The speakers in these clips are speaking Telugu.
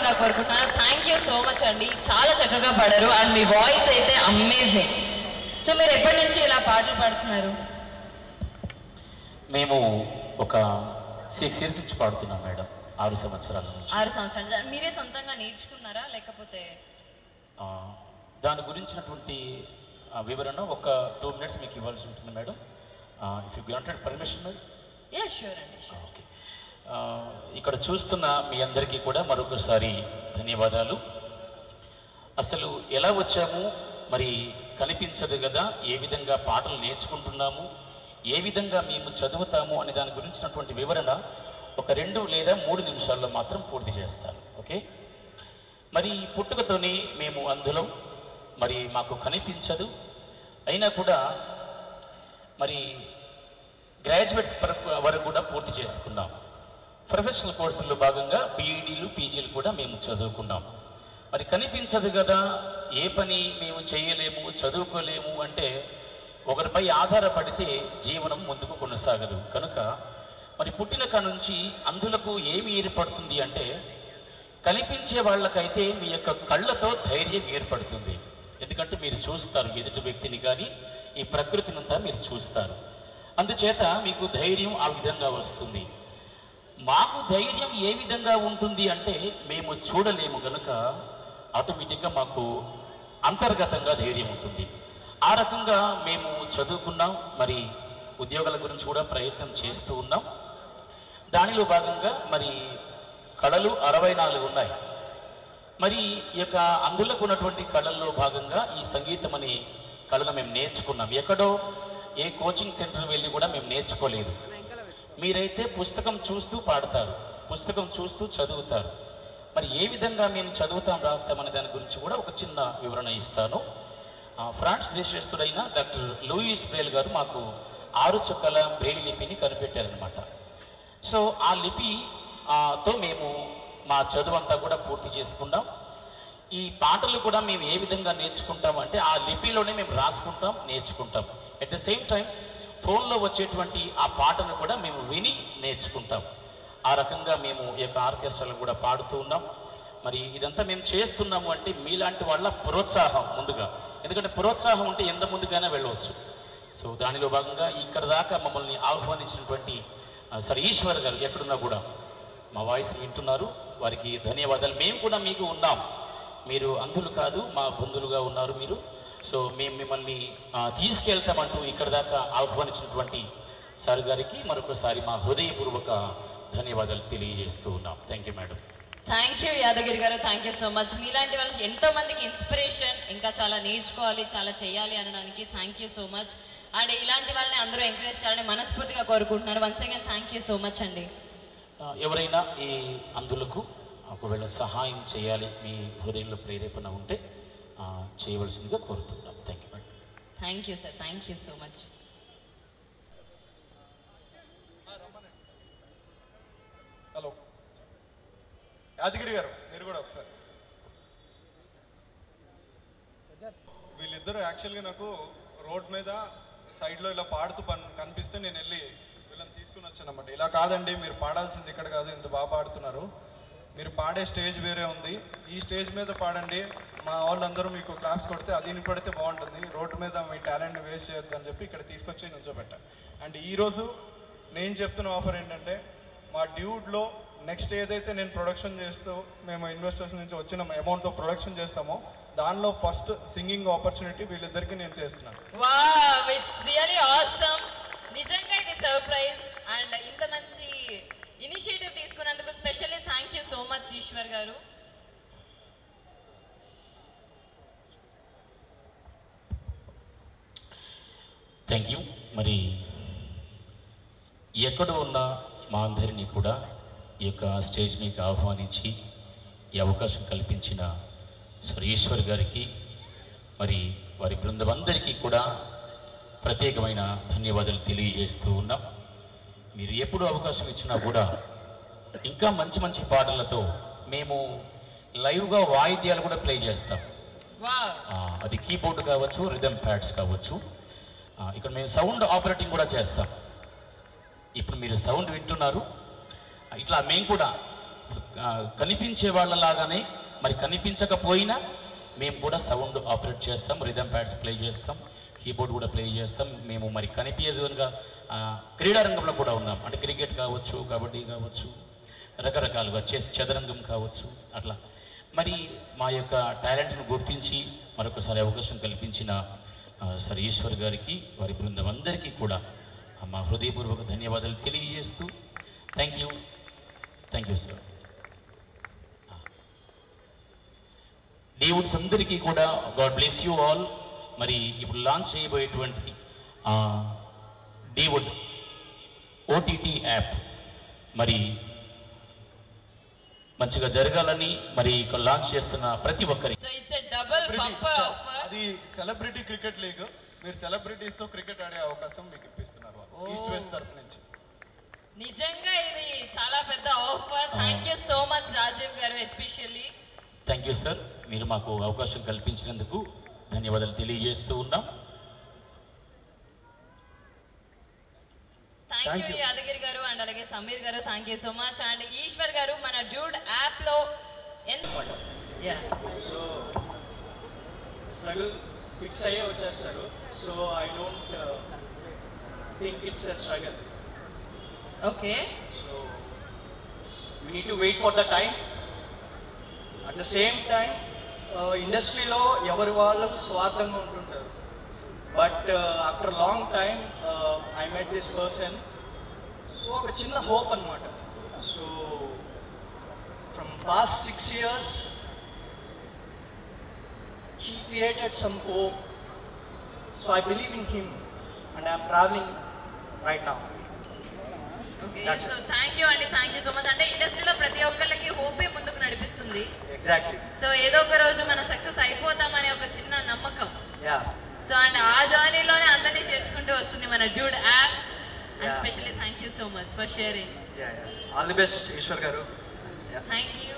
మనస్ఫూర్తిగా కోరుకుంటున్నాను. థ్యాంక్ యూ సో మచ్ అండి, చాలా చక్కగా పాడారు అండ్ మీ వాయిస్ అయితే అమేజింగ్. సో మీరు ఎప్పటి నుంచి ఇలా పాటలు పాడుతున్నారు? మేము ఒక 6 years నుంచి పాడుతున్నాం మేడం. 6 సంవత్సరాల నుంచి. 6 సంవత్సరాలు. మీరే సొంతంగా నేర్చుకున్నారా లేకపోతే? దాని గురించినటువంటి వివరణ ఒక 2 minutes మీకు ఇవ్వాల్సి ఉంటుంది madam. If you granted permission madam. Yeah sure అండి. ఓకే. ఇక్కడ చూస్తున్న మీ అందరికీ కూడా మరొకసారి ధన్యవాదాలు. అసలు ఎలా వచ్చాము, మరి కనిపించదు కదా, ఏ విధంగా పాటలు నేర్చుకుంటున్నాము, ఏ విధంగా మేము చదువుతాము అనే దాని గురించినటువంటి వివరణ ఒక 2 లేదా 3 నిమిషాల్లో మాత్రం పూర్తి చేస్తాను. ఓకే. మరి పుట్టుకతోని మేము అందులో మరి మాకు కనిపించదు, అయినా కూడా మరి గ్రాడ్యుయేట్స్ వరకు కూడా పూర్తి చేసుకున్నాం. ప్రొఫెషనల్ కోర్సుల్లో భాగంగా బీఈడీలు పీజీలు కూడా మేము చదువుకున్నాం. మరి కనిపించదు కదా, ఏ పని మేము చేయలేము, చదువుకోలేము అంటే ఒకరిపై ఆధారపడితే జీవనం ముందుకు కొనసాగదు. కనుక మరి పుట్టిన నుంచి అందులకు ఏమి ఏర్పడుతుంది అంటే, కనిపించే వాళ్ళకైతే మీ యొక్క కళ్ళతో ధైర్యం ఏర్పడుతుంది. ఎందుకంటే మీరు చూస్తారు ఎదుటి వ్యక్తిని కానీ ఈ ప్రకృతినంతా మీరు చూస్తారు. అందుచేత మీకు ధైర్యం ఆ విధంగా వస్తుంది. మాకు ధైర్యం ఏ విధంగా ఉంటుంది అంటే, మేము చూడలేము కనుక ఆటోమేటిక్గా మాకు అంతర్గతంగా ధైర్యం ఉంటుంది. ఆ రకంగా మేము చదువుకున్నాం, మరి ఉద్యోగాల గురించి కూడా ప్రయత్నం చేస్తూ ఉన్నాం. దానిలో భాగంగా మరి కళలు 64 ఉన్నాయి. మరి ఈ యొక్క అందులకు ఉన్నటువంటి కళల్లో భాగంగా ఈ సంగీతం అనే కళను మేము నేర్చుకున్నాం. ఎక్కడో ఏ కోచింగ్ సెంటర్ వెళ్ళి కూడా మేము నేర్చుకోలేదు. మీరైతే పుస్తకం చూస్తూ పాడతారు, పుస్తకం చూస్తూ చదువుతారు. మరి ఏ విధంగా మేము చదువుతాం, రాస్తామనే దాని గురించి కూడా ఒక చిన్న వివరణ ఇస్తాను. ఫ్రాన్స్ దేశస్థుడైన డాక్టర్ లూయిస్ బ్రెయిల్ గారు మాకు 6 చుక్కల బ్రెయిల్ లిపిని కనిపెట్టారనమాట. సో ఆ లిపితో మేము మా చదువు అంతా కూడా పూర్తి చేసుకుంటాం. ఈ పాటలు కూడా మేము ఏ విధంగా నేర్చుకుంటాం అంటే, ఆ లిపిలోనే మేము రాసుకుంటాం, నేర్చుకుంటాం. అట్ ద సేమ్ టైం ఫోన్లో వచ్చేటువంటి ఆ పాటను కూడా మేము విని నేర్చుకుంటాం. ఆ రకంగా మేము ఈ యొక్క ఆర్కెస్ట్రాలు కూడా పాడుతూ ఉన్నాం. మరి ఇదంతా మేము చేస్తున్నాము అంటే మీలాంటి వాళ్ళ ప్రోత్సాహం ముందుగా, ఎందుకంటే ప్రోత్సాహం ఉంటే ఎంత ముందుగానే వెళ్ళవచ్చు. సో దానిలో భాగంగా ఇక్కడ దాకా మమ్మల్ని ఆహ్వానించినటువంటి సర్ ఈశ్వర్ గారు ఎక్కడున్నా కూడా మా వాయిస్ వింటున్నారు, వారికి ధన్యవాదాలు. మేము కూడా మీకు ఉన్నాం, మీరు అంధులు కాదు, మా బంధువులుగా ఉన్నారు మీరు. సో మేము మిమ్మల్ని తీసుకెళ్తామంటూ ఇక్కడ దాకా ఆహ్వానించినటువంటి సార్ గారికి మరొకసారి మా హృదయపూర్వక ధన్యవాదాలు తెలియజేస్తూ ఉన్నాం. Thank you madam. Thank you Yadagiri గారు, థ్యాంక్ యూ సో మచ్. మీలాంటి వాళ్ళు ఎంతో మందికి ఇన్స్పిరేషన్, ఇంకా చాలా నేర్చుకోవాలి, చాలా చేయాలి అనడానికి thank you so much. And ఇలాంటి వాళ్ళని అందరూ ఎంకరేజ్ చేయాలని మనస్ఫూర్తిగా కోరుకుంటున్నారు. Once again thank you so much అండి. ఎవరైనా ఈ అందులకు ఒకవేళ సహాయం చేయాలి, మీ హృదయంలో ప్రేరేపణ ఉంటే చేయవలసిందిగా కోరుతున్నాం. Thank you madam. Thank you sir, thank you so much. Hello Yadagiri గారు, మీరు కూడా ఒకసారి. వీళ్ళిద్దరూ యాక్చువల్గా నాకు రోడ్ మీద సైడ్లో ఇలా పాడుతూ కనిపిస్తే నేను వెళ్ళి వీళ్ళని తీసుకుని వచ్చాను అన్నమాట. ఇలా కాదండి, మీరు పాడాల్సింది ఇక్కడ కాదు, ఇంత బాగా పాడుతున్నారు, మీరు పాడే స్టేజ్ వేరే ఉంది, ఈ స్టేజ్ మీద పాడండి, మా వాళ్ళందరూ మీకు క్లాస్ కొడితే అది వినపడితే బాగుంటుంది, రోడ్డు మీద మీ టాలెంట్ని వేస్ట్ చేయొద్దు అని చెప్పి ఇక్కడ తీసుకొచ్చి నుంచోబెట్టా. అండ్ ఈరోజు నేను చెప్తున్న ఆఫర్ ఏంటంటే, మా డ్యూడ్లో నెక్స్ట్ ఏదైతే నేను ప్రొడక్షన్ చేస్తూ మేము ఇన్వెస్టర్స్ నుంచి వచ్చిన అమౌంట్తో ప్రొడక్షన్ చేస్తామో దానిలో ఫస్ట్ సింగింగ్ ఆపర్చునిటీ వీళ్ళిద్దరికి నేను చేస్తున్నాను. Wow, it's really awesome. నిజంగా ఇది సర్ప్రైజ్. అండ్ ఇంత మంచి ఇనిషియేటివ్ తీసుకున్నందుకు specially thank you so much Eswar garu. Thank you. మరి ఎక్కడ ఉన్న మా అందరినీ కూడా ఈ యొక్క స్టేజ్ మీకు ఆహ్వానించి ఈ అవకాశం కల్పించిన సర్ ఈశ్వర్ గారికి, మరి వారి బృందం అందరికీ కూడా ప్రత్యేకమైన ధన్యవాదాలు తెలియజేస్తూ ఉన్నాం. మీరు ఎప్పుడు అవకాశం ఇచ్చినా కూడా ఇంకా మంచి మంచి పాటలతో మేము లైవ్గా వాయిద్యాలు కూడా ప్లే చేస్తాం. అది కీబోర్డ్ కావచ్చు, రిథమ్ ప్యాడ్స్ కావచ్చు. ఇక్కడ మేము సౌండ్ ఆపరేటింగ్ కూడా చేస్తాం. ఇప్పుడు మీరు సౌండ్ వింటున్నారు, ఇట్లా మేము కూడా కనిపించే వాళ్ళలాగానే మరి కనిపించకపోయినా మేము కూడా సౌండ్ ఆపరేట్ చేస్తాం, రిథమ్ ప్యాడ్స్ ప్లే చేస్తాం, కీబోర్డ్ కూడా ప్లే చేస్తాం. మేము మరి కనిపించదుగా క్రీడారంగంలో కూడా ఉన్నాం. అంటే క్రికెట్ కావచ్చు, కబడ్డీ కావచ్చు, రకరకాలుగా చదరంగం కావచ్చు. అట్లా మరి మా యొక్క టాలెంట్ను గుర్తించి మరొకసారి అవకాశం కల్పించిన సార్ ఈశ్వర్ గారికి, వారి బృందం అందరికీ కూడా మా హృదయపూర్వక ధన్యవాదాలు తెలియజేస్తూ థ్యాంక్ యూ సార్. డీవుడ్స్ అందరికీ కూడా గాడ్ బ్లెస్ యూ ఆల్. మరి ఇప్పుడు లాంచ్ చేయబోయేటువంటి డీవుడ్ ఓటీటీ యాప్ మరి మంచిగా జరగాలని మరి ఇక్కడ లాంచ్ చేస్తున్న ప్రతి ఒక్కరికి. అది సెలబ్రిటీ క్రికెట్ లీగ్. మీరు సెలబ్రిటీస్ తో క్రికెట్ ఆడే అవకాశం మీకు ఇప్పిస్తున్నారు ఈస్ట్ వెస్ట్ తరఫు నుంచి. నిజంగా ఇది చాలా పెద్ద offer. Thank you so much Rajiv garu especially. Thank you sir, మీరు మాకు అవకాశం కల్పించినందుకు ధన్యవాదాలు తెలియజేస్తూ ఉన్నాం. థ్యాంక్ యూ యాదగిరి గారు అండ్ అలాగే Sameer garu, thank you so much. And Eshwar garu మన డ్యూడ్ యాప్ లో సో స్ట్రగుల్ ఫిక్స్ అయ్యే వచ్చేస్తారు. So I don't think it's a struggle. Okay, so we need to wait for the time. At the same time ఇండస్ట్రీలో ఎవరి వాళ్ళకు స్వార్థంగా ఉంటుంటారు. But after long time I met this person. So ఒక చిన్న హోప్ అనమాట. So from past 6 years he created some hope. So I believe in him and I am traveling right now. Okay, so thank you అండి, థ్యాంక్ యూ సో మచ్. అంటే ఇండస్ట్రీలో ప్రతి ఒక్కరికి హోపే ముందుకు నడిపిస్తుంది. Exactly. సో ఏదో ఒక రోజు మనం సక్సెస్ అయిపోతామనే ఒక చిన్న నమ్మకం. Yeah. సో అండ్ ఆ జర్నీలోనే అందరినీ చేసుకుంటూ వస్తుంది మన dude app. And specially thank you so much for sharing. All the best, Ishwar garu. Thank you.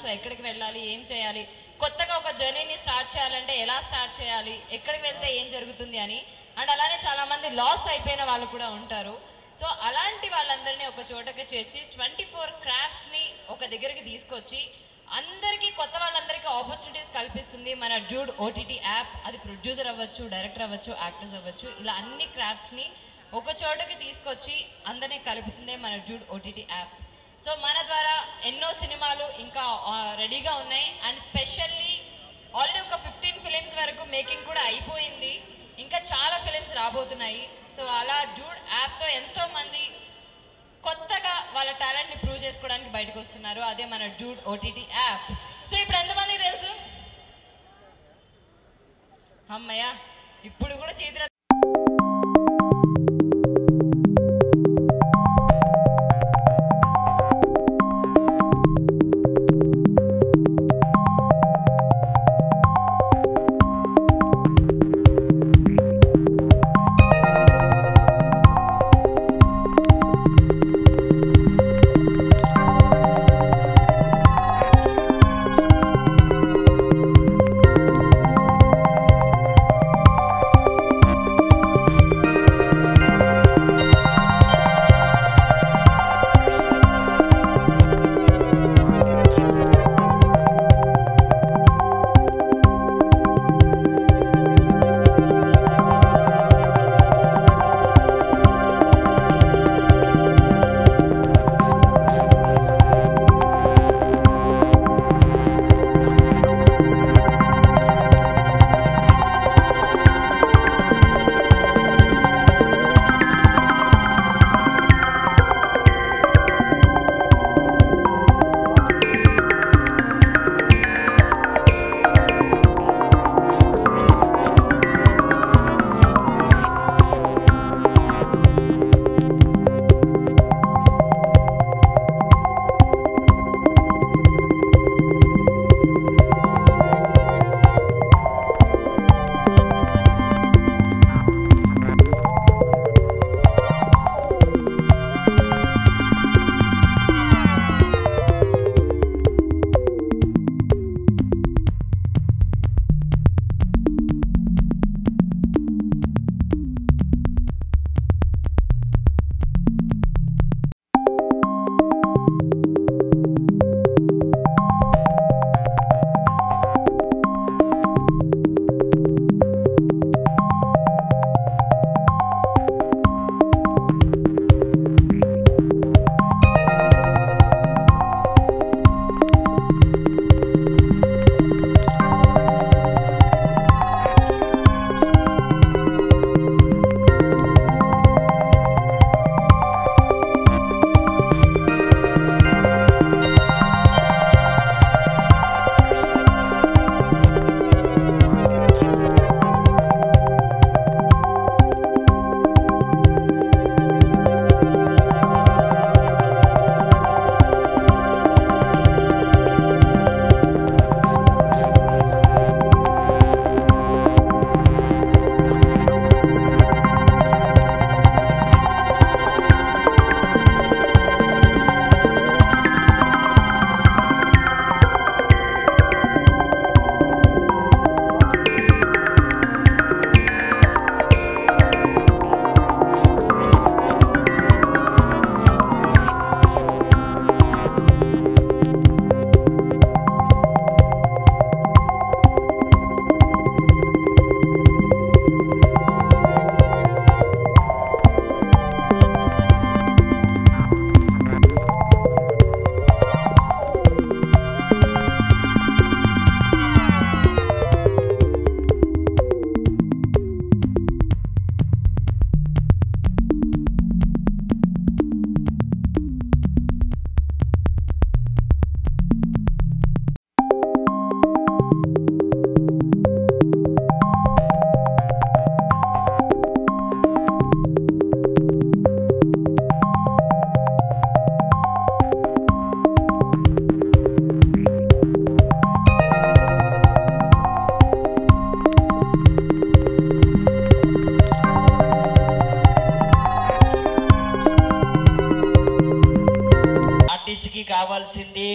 So ఎక్కడికి వెళ్ళాలి, ఏం చేయాలి, కొత్తగా ఒక జర్నీని స్టార్ట్ చేయాలంటే ఎలా స్టార్ట్ చేయాలి, ఎక్కడికి వెళ్తే ఏం జరుగుతుంది అని. అండ్ అలానే చాలా మంది లాస్ అయిపోయిన వాళ్ళు కూడా ఉంటారు. సో అలాంటి వాళ్ళందరినీ ఒక చోటకి చేర్చి 24 క్రాఫ్ట్స్ని ఒక దగ్గరికి తీసుకొచ్చి అందరికీ, కొత్త వాళ్ళందరికీ ఆపర్చునిటీస్ కల్పిస్తుంది మన డ్యూడ్ ఓటీటీ యాప్. అది ప్రొడ్యూసర్ అవ్వచ్చు, డైరెక్టర్ అవ్వచ్చు, యాక్టర్స్ అవ్వచ్చు, ఇలా అన్ని క్రాఫ్ట్స్ని ఒక చోటకి తీసుకొచ్చి అందరినీ కలుపుతుంది మన డ్యూడ్ ఓటీటీ యాప్. సో మన ద్వారా ఎన్నో సినిమాలు ఇంకా రెడీగా ఉన్నాయి. అండ్ స్పెషల్లీ ఆల్రెడీ ఒక 15 ఫిలిమ్స్ వరకు మేకింగ్ కూడా అయిపోయింది. ఇంకా చాలా ఫిలిమ్స్ రాబోతున్నాయి. సో అలా డ్యూడ్ యాప్తో ఎంతోమంది కొత్తగా వాళ్ళ టాలెంట్ని ప్రూవ్ చేసుకోవడానికి బయటకు వస్తున్నారు. అదే మన డ్యూడ్ ఓటీటీ యాప్. సో ఇప్పుడు ఎంతమంది తెలుసు? అమ్మయ్య, ఇప్పుడు కూడా చేతుల కావాల్సింది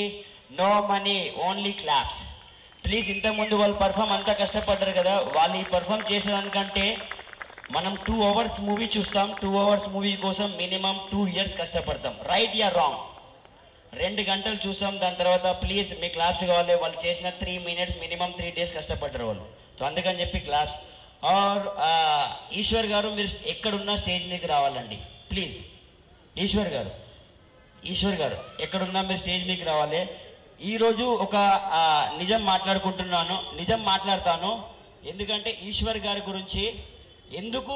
no money only claps. Please, ఇంతకుముందు వాళ్ళు పర్ఫామ్ అంతా కష్టపడ్డారు కదా, వాళ్ళు ఈ పర్ఫామ్ చేసేదానికంటే మనం 2 hours మూవీ చూస్తాం. 2 hours మూవీ కోసం మినిమం 2 years కష్టపడతాం. Right or wrong? 2 గంటలు చూస్తాం, దాని తర్వాత ప్లీజ్ మీ క్లాప్స్ కావాలి. వాళ్ళు చేసిన 3 minutes మినిమం 3 days కష్టపడ్డారు వాళ్ళు. సో అందుకని చెప్పి క్లాప్స్. ఆర్ ఈశ్వర్ గారు, మీరు ఎక్కడున్నా స్టేజ్ మీదకి రావాలండి ప్లీజ్. ఈశ్వర్ గారు ఎక్కడున్నా మీరు స్టేజ్ మీదకి రావాలి. ఈరోజు ఒక నిజం మాట్లాడతాను. ఎందుకంటే ఈశ్వర్ గారి గురించి ఎందుకు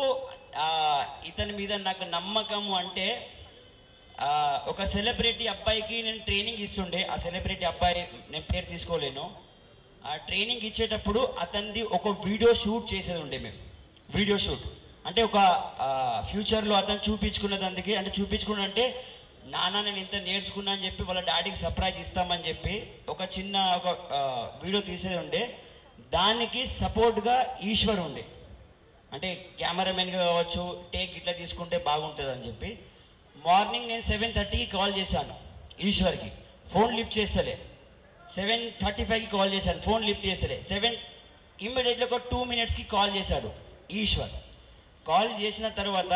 ఇతని మీద నాకు నమ్మకము అంటే, ఒక సెలబ్రిటీ అబ్బాయికి నేను ట్రైనింగ్ ఇస్తుండే. ఆ సెలబ్రిటీ అబ్బాయి నేను పేరు తీసుకోలేను. ఆ ట్రైనింగ్ ఇచ్చేటప్పుడు అతనిది ఒక వీడియో షూట్ చేసేది ఉండే. మేము వీడియో షూట్ అంటే ఒక ఫ్యూచర్లో అతను చూపించుకున్నదందుకే, అంటే చూపించుకున్నంటే నాన్న నేను ఇంత నేర్చుకున్నా అని చెప్పి వాళ్ళ డాడీకి సర్ప్రైజ్ ఇస్తామని చెప్పి ఒక వీడియో తీసేది ఉండే. దానికి సపోర్ట్గా ఈశ్వర్ ఉండే, అంటే కెమెరామెన్గా కావచ్చు, టేక్ ఇట్లా తీసుకుంటే బాగుంటుంది అని చెప్పి. మార్నింగ్ నేను 7:30కి కాల్ చేశాను ఈశ్వర్కి, ఫోన్ లిఫ్ట్ చేస్తలే. 7:35కి కాల్ చేశాను, ఫోన్ లిఫ్ట్ చేస్తలే. ఇమ్మీడియట్లీ ఒక 2 minutesకి కాల్ చేశాడు ఈశ్వర్. కాల్ చేసిన తర్వాత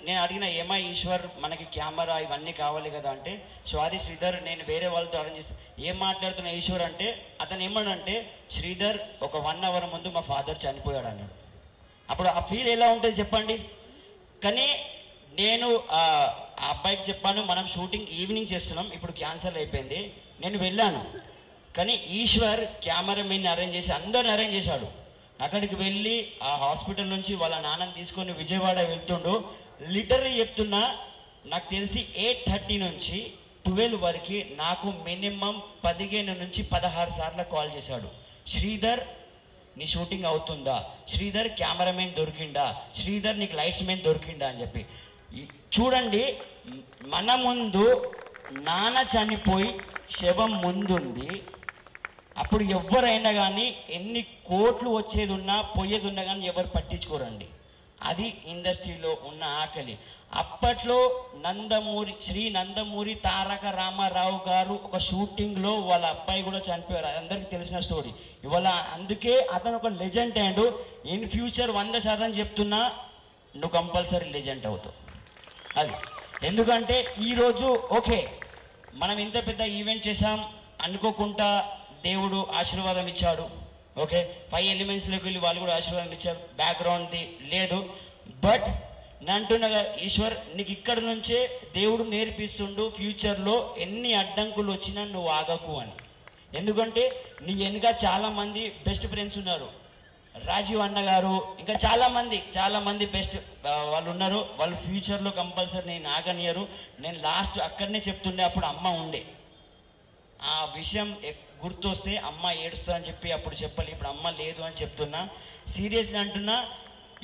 నేను అడిగిన, ఏమా ఈశ్వర్ మనకి కెమెరా ఇవన్నీ కావాలి కదా అంటే, సారీ శ్రీధర్ నేను వేరే వాళ్ళతో అరేంజ్ చేస్తాను. ఏం మాట్లాడుతున్నా ఈశ్వర్ అంటే, అతను ఏమన్నాడంటే, శ్రీధర్ ఒక 1 hour ముందు మా ఫాదర్ చనిపోయాడు అన్నాడు. అప్పుడు ఆ ఫీల్ ఎలా ఉంటుంది చెప్పండి. కానీ నేను ఆ అబ్బాయికి చెప్పాను, మనం షూటింగ్ ఈవినింగ్ చేస్తున్నాం, ఇప్పుడు క్యాన్సల్ అయిపోయింది. నేను వెళ్ళాను, కానీ ఈశ్వర్ కెమెరామెన్ని అరేంజ్ చేసి అందరిని అరేంజ్ చేశాడు. అక్కడికి వెళ్ళి ఆ హాస్పిటల్ నుంచి వాళ్ళ నాన్నని తీసుకొని విజయవాడ వెళ్తుండు. లిటరలీ చెప్తున్నా, నాకు తెలిసి 8:30 నుంచి 12 వరకు నాకు మినిమం 15 నుంచి 16 సార్లు కాల్ చేశాడు. శ్రీధర్ నీ షూటింగ్ అవుతుందా, శ్రీధర్ కెమెరామెన్ దొరికిందా, శ్రీధర్ నీకు లైట్స్ మెన్ దొరికిందా అని చెప్పి. చూడండి, మన ముందు నాన్న చనిపోయి శవం ముందుంది. అప్పుడు ఎవరైనా కానీ ఎన్ని కోట్లు వచ్చేది ఉన్నా పోయేది ఉన్నా కానీ ఎవరు పట్టించుకోరండి. అది ఇండస్ట్రీలో ఉన్న ఆకలి. అప్పట్లో శ్రీ నందమూరి తారక రామారావు గారు ఒక షూటింగ్లో వాళ్ళ అబ్బాయి కూడా చనిపోయారు, అందరికీ తెలిసిన స్టోరీ. ఇవాళ అందుకే అతను ఒక లెజెండ్ అయ్యాడు. ఇన్ ఫ్యూచర్ 100% చెప్తున్నా, నువ్వు కంపల్సరీ లెజెండ్ అవుతావు. అది ఎందుకంటే ఈరోజు ఓకే మనం ఇంత పెద్ద ఈవెంట్ చేసాం, అనుకోకుండా దేవుడు ఆశీర్వాదం ఇచ్చాడు. ఓకే 5 ఎలిమెంట్స్లోకి వెళ్ళి వాళ్ళు కూడా ఆశీర్వాదం ఇచ్చారు, బ్యాక్గ్రౌండ్ది లేదు. బట్ నేను అంటున్నాగా, ఈశ్వర్ నీకు ఇక్కడ నుంచే దేవుడు నేర్పిస్తుండు, ఫ్యూచర్లో ఎన్ని అడ్డంకులు వచ్చినా నువ్వు ఆగకు అని. ఎందుకంటే నీ వెనుక చాలామంది బెస్ట్ ఫ్రెండ్స్ ఉన్నారు. రాజీవ్ అన్న గారు, ఇంకా చాలామంది బెస్ట్ వాళ్ళు ఉన్నారు. వాళ్ళు ఫ్యూచర్లో కంపల్సరీ నేను ఆగనియరు. నేను లాస్ట్ అక్కడనే చెప్తుండే, అప్పుడు అమ్మ ఉండే. ఆ విషయం గుర్తొస్తే అమ్మ ఏడుస్తా అని చెప్పి అప్పుడు చెప్పాలి, ఇప్పుడు అమ్మ లేదు అని చెప్తున్నా. సీరియస్లీ అంటున్నా,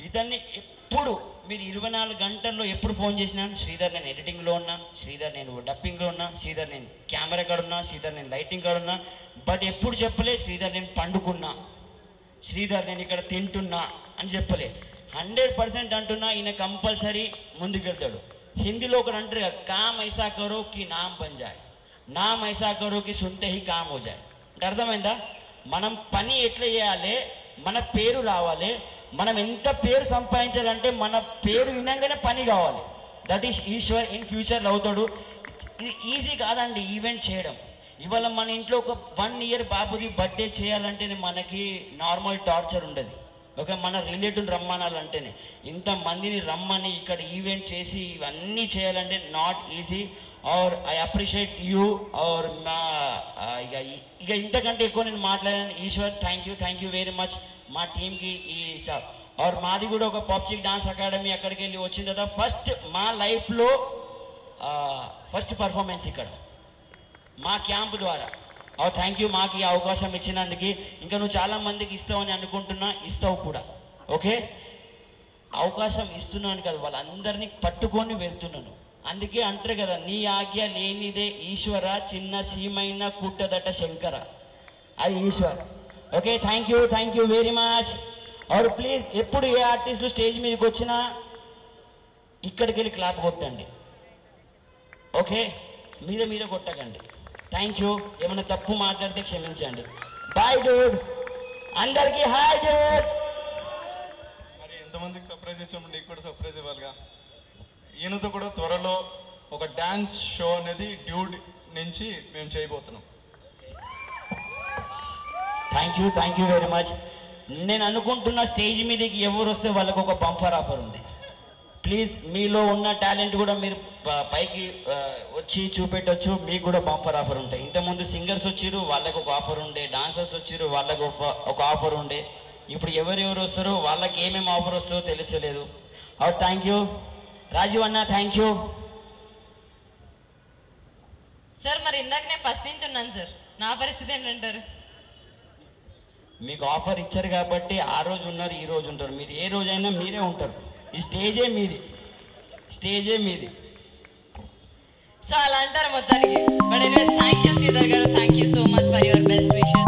ఇతన్ని ఎప్పుడు మీరు 24 గంటల్లో ఎప్పుడు ఫోన్ చేసినా, శ్రీధర్ నేను ఎడిటింగ్లో ఉన్నా, శ్రీధర్ నేను డబ్బింగ్లో ఉన్నా, శ్రీధర్ నేను కెమెరా కాడున్నా, శ్రీధర్ నేను లైటింగ్ కాడున్నా. బట్ ఎప్పుడు చెప్పలే శ్రీధర్ నేను పండుకున్నా, శ్రీధర్ నేను ఇక్కడ తింటున్నా అని చెప్పలే. 100% అంటున్నా, ఈయన కంపల్సరీ ముందుకెళ్తాడు. హిందీలో ఒకటి అంటారు కదా, కామ్ ఐసా కరో కి నామ్ బన్ జాయ్, నామ్ ఐసా కరో కి సుంటే హీ కామ్ హో జాయ్. అంటే అర్థమైందా? మనం పని ఎట్లా చేయాలి, మన పేరు రావాలి. మనం ఎంత పేరు సంపాదించాలంటే మన పేరు వినంగానే పని కావాలి. దట్ ఈస్ ఈశ్వర్ ఇన్ ఫ్యూచర్లో అవుతాడు. ఇది ఈజీ కాదండి ఈవెంట్ చేయడం. ఇవాళ మన ఇంట్లో ఒక 1 year బాబుది బర్త్డే చేయాలంటేనే మనకి నార్మల్ టార్చర్ ఉండదు. ఓకే, మన రిలేటివ్ రమ్మనాలంటేనే ఇంతమందిని రమ్మని ఇక్కడ ఈవెంట్ చేసి ఇవన్నీ చేయాలంటే నాట్ ఈజీ. ఆర్ ఐ అప్రిషియేట్ యూ. ఆర్ మా ఇక ఇంతకంటే ఎక్కువ నేను మాట్లాడాను. Eshwar thank you very much మా టీంకి. ఆర్ మాది కూడా ఒక పాప్చిక్ డాన్స్ అకాడమీ అక్కడికి వెళ్ళి వచ్చిన తర్వాత ఫస్ట్ మా లైఫ్లో ఫస్ట్ పర్ఫార్మెన్స్ ఇక్కడ మా క్యాంప్ ద్వారా. థ్యాంక్ యూ మాకు ఈ అవకాశం ఇచ్చినందుకు. ఇంకా నువ్వు చాలామందికి ఇస్తావని అనుకుంటున్నా, ఇస్తావు కూడా. ఓకే, అవకాశం ఇస్తున్నాను కదా, వాళ్ళందరినీ పట్టుకొని వెళ్తున్నాను. అందుకే అంటారు కదా, నీ ఆజ్ఞ లేనిదే ఈశ్వర, చిన్న సీమైన కుట్టదట శంకర. అది Eshwar. Okay, thank you very much. ఆర్ ప్లీజ్ ఎప్పుడు ఏ ఆర్టిస్టులు స్టేజ్ మీదకి వచ్చినా ఇక్కడికి వెళ్ళి క్లాప్ కొట్టండి. ఓకే, మీద కొట్టకండి. Thank you. ఏమైనా తప్పు మాట్లాడితే క్షమించండి. Bye dude. అందరికీ హాయ్ డూడ్. మరి ఎంతమందికి సర్ప్రైజ్ ఇచ్చినప్పుడు నీకు కూడా సర్ప్రైజ్ ఇవ్వాలిగా. ఈయనతో కూడా త్వరలో ఒక డ్యాన్స్ షో అనేది డ్యూడ్ నుంచి మేము చేయబోతున్నాం. Thank you very much. నేను అనుకుంటున్న స్టేజ్ మీదకి ఎవరు వస్తే వాళ్ళకు ఒక బంపర్ ఆఫర్ ఉంది. ప్లీజ్ మీలో ఉన్న టాలెంట్ కూడా మీరు పైకి వచ్చి చూపెట్టవచ్చు. మీకు కూడా బంపర్ ఆఫర్ ఉంటాయి. ఇంతకుముందు సింగర్స్ వచ్చారు, వాళ్ళకు ఒక ఆఫర్ ఉండే. డాన్సర్స్ వచ్చారు, వాళ్ళకు ఒక ఆఫర్ ఉండే. ఇప్పుడు ఎవరెవరు వస్తారో వాళ్ళకి ఏమేమి ఆఫర్ వస్తుందో తెలుస్తలేదు. థ్యాంక్ యూ రాజీవ్ అన్న. Thank you sir. మరి ఇందాక నేను ఫస్ట్ నుంచి ఉన్నాను సార్, నా పరిస్థితి ఏంటంటారు? మీకు ఆఫర్ ఇచ్చారు కాబట్టి ఆ రోజు ఉన్నారు, ఈ రోజు ఉంటారు. మీరు ఏ రోజైనా మీరే ఉంటారు. ఈ స్టేజే మీది. సో అలా అంటారు మొత్తానికి. But anyways thank you Sridhar garu. Thank you so much for your best wishes.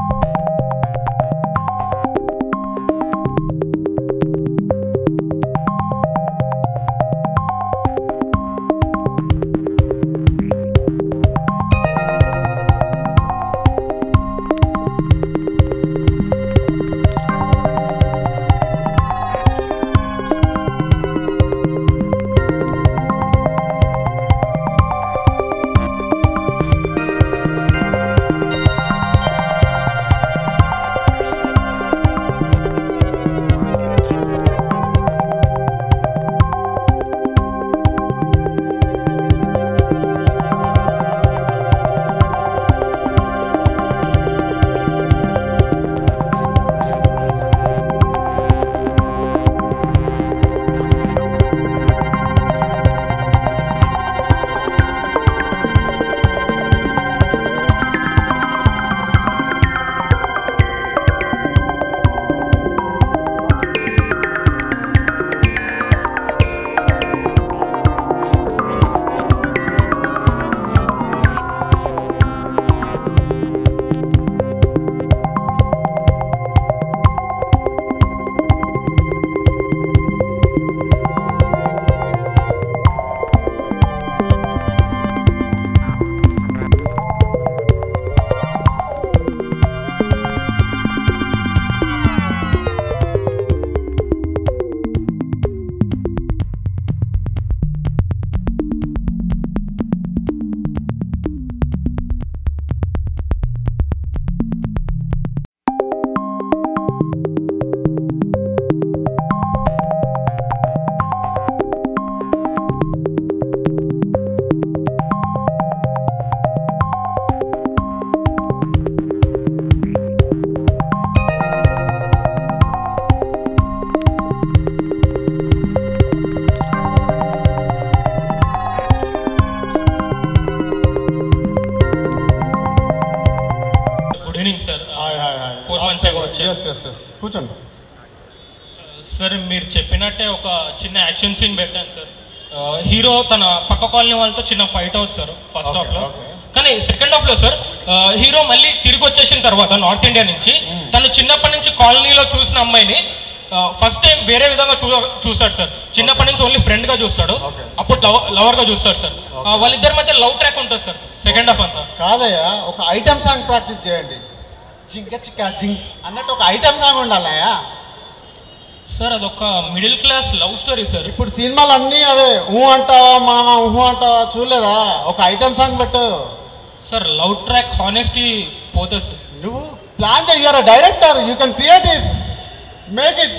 కూర్చోండి సార్. మీరు చెప్పినట్టే ఒక చిన్న యాక్షన్ సీన్ పెట్టాను సార్. హీరో తన పక్క కాలనీ వాళ్ళతో చిన్న ఫైట్ అవుతుంది సార్ ఫస్ట్ హాఫ్ లో. కానీ సెకండ్ హాఫ్ లో సార్ హీరో మళ్ళీ తిరిగి వచ్చేసిన తర్వాత నార్త్ ఇండియా నుంచి తను చిన్నప్పటి నుంచి కాలనీలో చూసిన అమ్మాయిని ఫస్ట్ టైం వేరే విధంగా చూస్తాడు సార్. చిన్నప్పటి నుంచి ఓన్లీ ఫ్రెండ్ గా చూస్తాడు, అప్పుడు లవర్ గా చూస్తాడు సార్. వాళ్ళిద్దరి మధ్య లవ్ ట్రాక్ ఉంటుంది సార్ సెకండ్ హాఫ్ అంతా. కాదయ్యా, ఒక ఐటమ్ సాంగ్ ప్రాక్టీస్ చేయండి. జింక చిక్క జింక్ అన్నట్టు ఒక ఐటమ్ సాంగ్ ఉండాలయ్యా సార్. అదొక middle class love story sir. ఇప్పుడు సినిమాలు అన్నీ అవే. ఊ అంటావా మామ, ఊహు అంటావా, చూడలేదా? ఒక ఐటమ్ సాంగ్ పెట్టు సార్. లవ్ ట్రాక్ హానెస్టీ పోతుంది సార్. నువ్వు ప్లాన్ చెయ్యారా director, you can create it, make it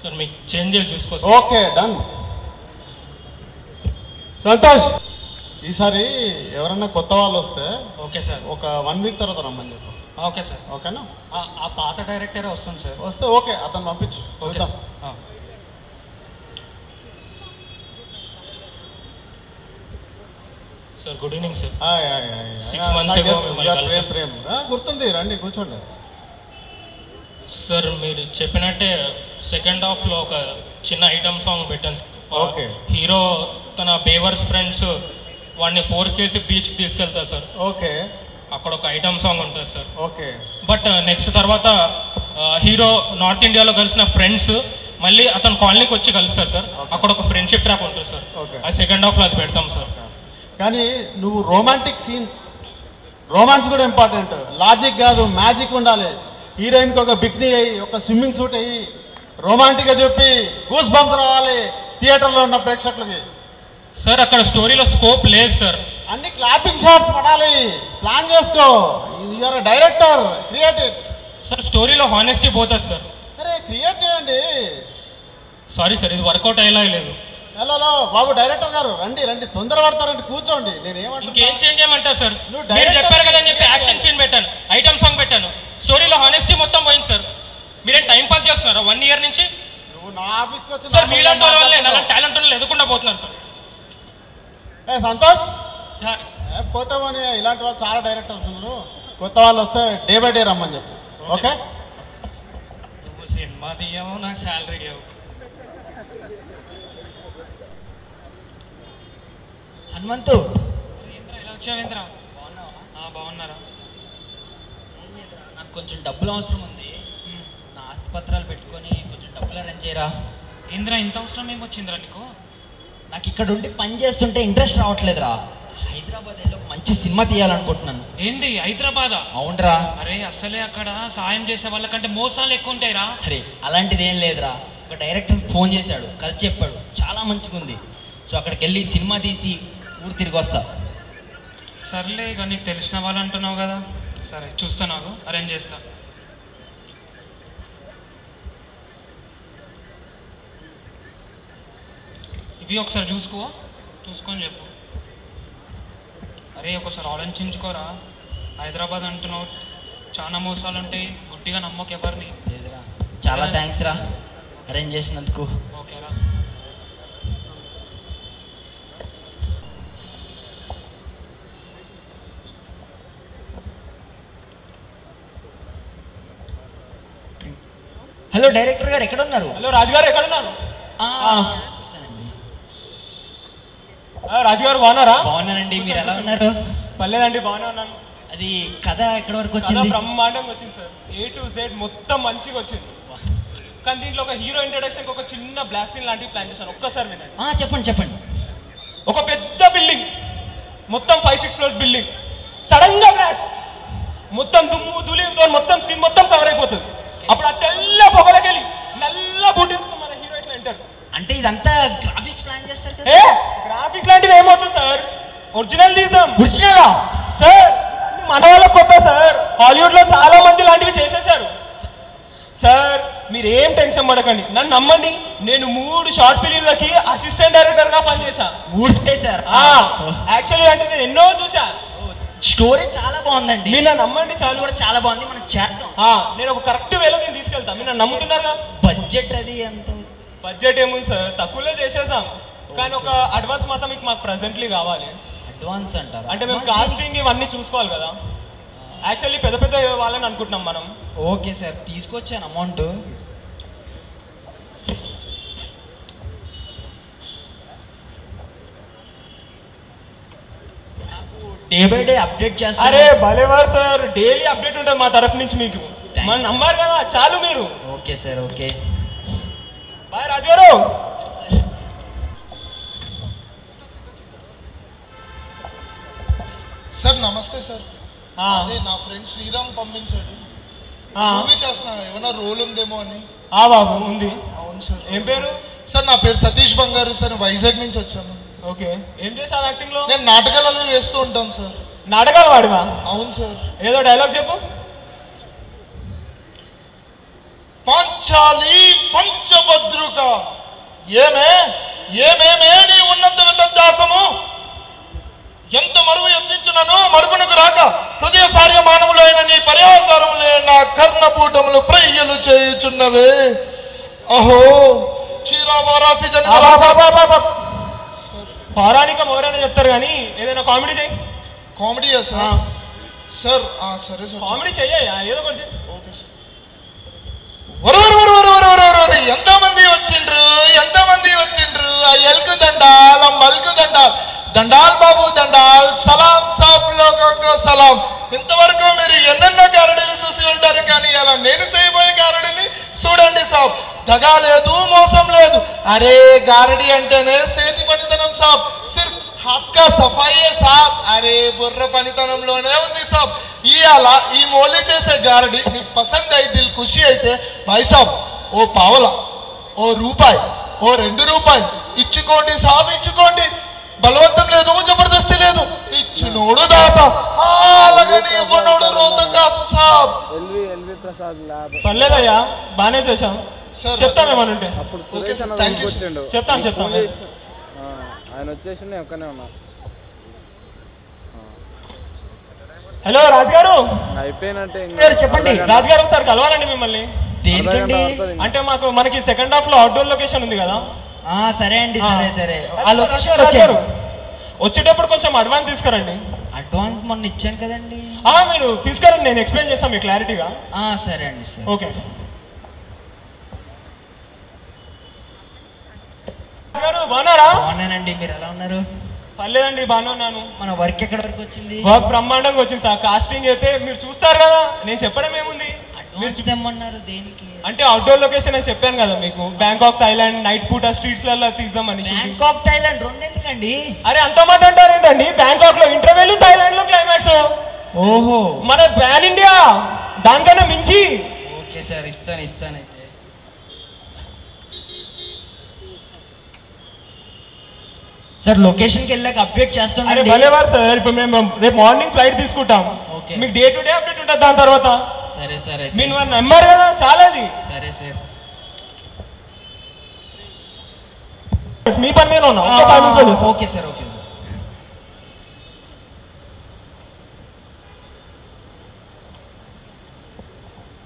sir. మీకు చేంజెస్ చూసుకో. Okay done. సంతోష్, ఈసారి ఎవరన్నా కొత్త వాళ్ళు వస్తే ఓకే సార్, ఒక 1 వీక్ తర్వాత రమ్మని చెప్పు. Okay sir. ఓకేనా? ఆ పాత డైరెక్టరే వస్తుంది సార్. వస్తే ఓకే, అతను పంపించు. చూద్దాం. Sir good evening sir. 6 months ago Prem గుర్తుంది, రండి కూర్చోండి. సార్ మీరు చెప్పినట్టే సెకండ్ హాఫ్ లో ఒక చిన్న ఐటమ్ సాంగ్ పెట్టాను. ఓకే. హీరో తన బేవర్స్ ఫ్రెండ్స్ వాడిని ఫోర్స్ చేసి బీచ్ తీసుకెళ్తారు సార్. ఓకే. అక్కడ ఒక ఐటమ్ సాంగ్ ఉంటుంది సార్. ఓకే. బట్ నెక్స్ట్ తర్వాత హీరో నార్త్ ఇండియాలో కలిసిన ఫ్రెండ్స్ మళ్ళీ అతను కాలనీకి వచ్చి కలుస్తారు సార్. అక్కడ ఒక ఫ్రెండ్షిప్ ట్రాక్ ఉంటుంది సార్. ఆ సెకండ్ హాఫ్ లో అది పెడతాం సార్. కానీ నువ్వు రొమాంటిక్ సీన్స్ రొమాన్స్ కూడా ఇంపార్టెంట్. లాజిక్ కాదు, మ్యాజిక్ ఉండాలి. హీరోయిన్కి ఒక బిక్నీ అయ్యి, ఒక స్విమ్మింగ్ సూట్ అయ్యి, రొమాంటిక్గా చెప్పి గూస్ బంప్స్ రావాలి థియేటర్లో ఉన్న ప్రేక్షకులకి. సార్ అక్కడ స్టోరీలో స్కోప్ లేదు సార్. అన్ని క్లాపింగ్ షాట్స్ పడాలి. ప్లాన్ చేసుకో. You're director, creative. సార్ స్టోరీలో హానెస్టీ పోతుంది సార్. అరే క్రియేట్ చేయండి. సారీ సార్, ఇది వర్కౌట్ అయ్యేలా లేదు. హలో బాబు డైరెక్టర్ గారు, రండి రండి, తొందర పడతారంటే కూర్చోండి. నేను ఇంకేం చేంజ్ చేయమంటారు సార్? నువ్వు మీరు చెప్పారు కదా అని చెప్పి యాక్షన్ సీన్ పెట్టాను, ఐటమ్ సాంగ్ పెట్టాను, స్టోరీలో హానెస్టీ మొత్తం పోయింది సార్. మీరేం టైం పాస్ చేస్తున్నారా 1 year నుంచి? నువ్వు నా ఆఫీస్కి వచ్చి సార్ మీలాంటి వాళ్ళే నాలాంటి టాలెంట్ వాళ్ళు ఎదుర్కొండా పోతున్నారు సార్. సంతోష్ సార్ పోతామని ఇలాంటి వాళ్ళు చాలా డైరెక్టర్స్ ఉన్నారు. కొత్త వాళ్ళు వస్తే డే బై డే రమ్మని చెప్పు. ఓకే నువ్వు సినిమా తీయవు, నాకు శాలరీ ఇవ్వవు. హనుమంతు ఇలా వచ్చావేంద్ర? బాగున్నారా? నాకు కొంచెం డబ్బులు అవసరం ఉంది. నా ఆస్తిపత్రాలు పెట్టుకొని కొంచెం డబ్బులు అరేంజ్ చేయరా. ఇంద్ర ఇంత అవసరం ఏమొచ్చిందిరా నీకు? నాకు ఇక్కడ ఉండి పని చేస్తుంటే ఇంట్రెస్ట్ రావట్లేదురా. హైదరాబాద్ వెళ్ళి ఒక మంచి సినిమా తీయాలనుకుంటున్నాను. ఏంది హైదరాబాదా? అవునరా. అరే అసలే అక్కడ సాయం చేసే వాళ్ళకంటే మోసాలు ఎక్కువ ఉంటాయిరా. అరే అలాంటిది ఏం లేదురా. ఒక డైరెక్టర్ ఫోన్ చేశాడు, కథ చెప్పాడు, చాలా మంచిగా ఉంది. సో అక్కడికి వెళ్ళి సినిమా తీసి ఊరు తిరిగి వస్తా. సర్లే ఇక నీకు తెలిసిన వాళ్ళు అంటున్నావు కదా, సరే చూస్తా, నాకు అరేంజ్ చేస్తా. ఇవి ఒకసారి చూసుకొని చెప్పు. అరే ఒకసారి ఆలోచించుకోరా. హైదరాబాద్ అంటున్నావు, చాలా మోసాలు ఉంటాయి, గుడ్డిగా నమ్మకు ఎవరిని. లేదురా. చాలా థ్యాంక్స్ రా అరేంజ్ చేసినందుకు. ఓకేరా. హలో డైరెక్టర్ గారు ఎక్కడ ఉన్నారు? హలో రాజుగారు ఎక్కడ ఉన్నారు? చూసానండి. రాజుగారు బాగున్నారా? బాగున్నానండి, మీరు ఎలా ఉన్నారు? పర్లేదండి, బాగానే ఉన్నాను. అది కథ ఎక్కడి వరకు చాలా వచ్చింది? బ్రహ్మాండంగా వచ్చింది సార్, A to Z మొత్తం మంచిగా వచ్చింది. కానీ దీంట్లో ఒక హీరో ఇంట్రడక్షన్ ఒక చిన్న బ్లాక్ సీన్ లాంటివి ప్లాన్ చేశాను, ఒక్కసారి వినండి. చెప్పండి. ఒక పెద్ద బిల్డింగ్, మొత్తం 5-6 floors బిల్డింగ్, సడన్ గా బ్లాస్ట్, మొత్తం దుమ్ము ధూళితో మొత్తం స్క్రీన్ మొత్తం కవర్ అయిపోతుంది. అప్పుడు ఆ తెల్ల పొగలకెళ్ళి నల్ల బూటేసుకుని మన హీరో ఇట్లా అంటారు. అంటే ఇదంతా గ్రాఫిక్స్ ప్లాన్ చేస్తారు కదా? గ్రాఫిక్స్ లాంటివి ఏమవుతుంది సార్, ఒరిజినల్ తీద్దాం. ఒరిజినలా సార్? మన వాళ్ళకి కొత్త సార్, హాలీవుడ్ లో చాలా మంది లాంటివి చేసేసారు సార్. మీరు ఏం టెన్షన్ పడకండి, నన్ను నమ్మండి. నేను 3 షార్ట్ ఫిలింలకి అసిస్టెంట్ డైరెక్టర్ గా పనిచేశాను. యాక్చువల్లీ అంటే నేను ఎన్నో చూసా. స్టోరీ చాలా బాగుందండి, మీరు నన్ను నమ్మండి. చాలు కూడా చాలా బాగుంది, మనం చేద్దాం. నేను ఒక కరెక్ట్ వేలో నేను తీసుకెళ్తాను, మీరు నన్ను నమ్ముతున్నారుగా. బడ్జెట్ అది ఎంత? బడ్జెట్ ఏముంది సార్, తక్కువలో చేసేసాం. కానీ ఒక అడ్వాన్స్ మాత్రం మీకు మాకు ప్రెసెంట్లీ కావాలి. అడ్వాన్స్ అంటారు? అంటే మేము కాస్టింగ్ ఇవన్నీ చూసుకోవాలి కదా. యాక్చువల్లీ పెద్ద పెద్ద వాళ్ళని అనుకుంటున్నాం మనం. ఓకే సార్, తీసుకొచ్చాను amount. Day by day update చేస్తారు. అరే భలేవారు సార్, డైలీ అప్డేట్ ఉంటుంది మా తరఫు నుంచి మీకు. మన నమ్మారు కదా, చాలు మీరు. ఓకే సార్, ఓకే బాయ్ రాజుగారు. సార్ నమస్తే సార్. అదే నా ఫ్రెండ్ శ్రీరామ్ పంపించాడు, మూవీ చేస్తున్నా, ఏమైనా రోల్ ఉందేమో అని. బాబు ఉంది. అవును సార్. ఏం పేరు? సార్ నా పేరు సతీష్ బంగారు సార్, వైజాగ్ నుంచి వచ్చాను. ఓకే, ఏం చేసావు యాక్టింగ్ లో? నేను నాటకాలు అవి వేస్తూ ఉంటాను సార్. నాటకాలు వాడివా? అవును సార్. ఏదో డైలాగ్ చెప్పు. పాంచాలి పంచభద్రుక ఏమేమే నీ ఉన్నత విద్యాసము, ఎంత మరువు యత్నించునను మరుపునకు రాక హృదయ సార్య మానవులైన నీ పర్యాసారములే నా కర్ణపూటములు ప్రయ్యలు చేయుచున్నవే. అహో చీరావారాసి జన పౌరాణిక మౌరాన్ని చెప్తారు కానీ ఏదైనా కామెడీ చేయి. కామెడీయా సార్? సార్ సరే సార్, కామెడీ చెయ్యా, ఏదో ఒకటి. Okay sir. ఎంతమంది వచ్చిండ్రు ఆ ఎల్కు దండాల్, ఆ మల్కు దండాల్, దండాల్ బాబు దండాల్, సలాం సాబ్ లోకంగా సలాం. ఇంతవరకు మీరు ఎన్నెన్నో గారడీలు చూసి ఉంటారు, కానీ అలా నేను చేయబోయే గారడీని చూడండి సాబ్. దగా లేదు, మోసం లేదు. అరే గారడీ అంటేనే సేతి పనితనం సాబ్. సిర్ఫ్ హక్కా సఫాయే సాబ్. అరే బుర్ర పనితనంలోనే ఉంది సాబ్. ఇవాళ ఈ మోలీ చేసే గారడి మీకు పసంద్ అయి దిల్ ఖుషి అయితే భాయ్ సాబ్ ఓ పావల, ఓ రూపాయి, ఓ 2 రూపాయలు ఇచ్చుకోండి సాబ్, ఇచ్చుకోండి. బలవంతం లేదు, జబర్దస్తి లేదు. ఇచ్చినోడు దాత, అలాగని ఇవ్వనోడు రోత కాదు సాబ్. పర్లేదయ్యా, బాగానే చేశాం. చెప్తాం ఏమనుంటే. Okay sir, thank you. చెప్తాం. ఆయన వచ్చేసి ఒక్కనే ఉన్నా. హలో రాజుగారు. అయిపోయినట్టే. చెప్పండి రాజుగారు సార్ కలవాలండి మిమ్మల్ని. దేనికండి? అంటే మనకి సెకండ్ హాఫ్ లో అవుట్డోర్ లొకేషన్ ఉంది కదా. సరే అండి, సరే. ఆ లొకేషన్ వచ్చేటప్పుడు కొంచెం అడ్వాన్స్ తీసుకురండి. అడ్వాన్స్ మొన్న ఇచ్చాను కదండి. మీరు తీసుకురండి, నేను ఎక్స్ప్లెయిన్ చేస్తాను మీకు క్లారిటీగా. సరే అండి, సరే. ఓకే బాగున్నారా? బాగున్నానండి, మీరు ఎలా ఉన్నారు? పర్లేదండి, బాగానే ఉన్నాను. మన వర్క్ ఎక్కడ వరకు వచ్చింది? వర్క్ బ్రహ్మాండంగా వచ్చింది సార్. కాస్టింగ్ అయితే మీరు చూస్తారు కదా, నేను చెప్పడం ఏముంది. మీరు తెమ్మన్నారు దేనికి? అంటే అవుట్డోర్ లొకేషన్ అని చెప్పాను కదా మీకు. బ్యాంకాక్ థైలాండ్ నైట్ పూట స్ట్రీట్స్ లలో తీద్దామని. బ్యాంకాక్ థైలాండ్ రెండు ఎందుకండి? అరే అంత మాట అంటారేంటండి? బ్యాంకాక్ లో ఇంటర్వెల్, థైలాండ్ లో క్లైమాక్స్. ఓహో, మన ప్యాన్ ఇండియా దానికన్నా మించి. ఓకే సార్, ఇస్తాను అయితే. సార్ లొకేషన్కి వెళ్ళాక అప్డేట్ చేస్తాం. అరే భలేవారు సార్, ఇప్పుడు మేము రేపు మార్నింగ్ ఫ్లైట్ తీసుకుంటాం. మీకు డే టు డే అప్డేట్ ఉంటుంది దాని తర్వాత. సరే సరే, మీరు నెంబర్ కదా చాలా. సరే సార్, మీ పని మీద ఉన్నా. Okay sir, okay.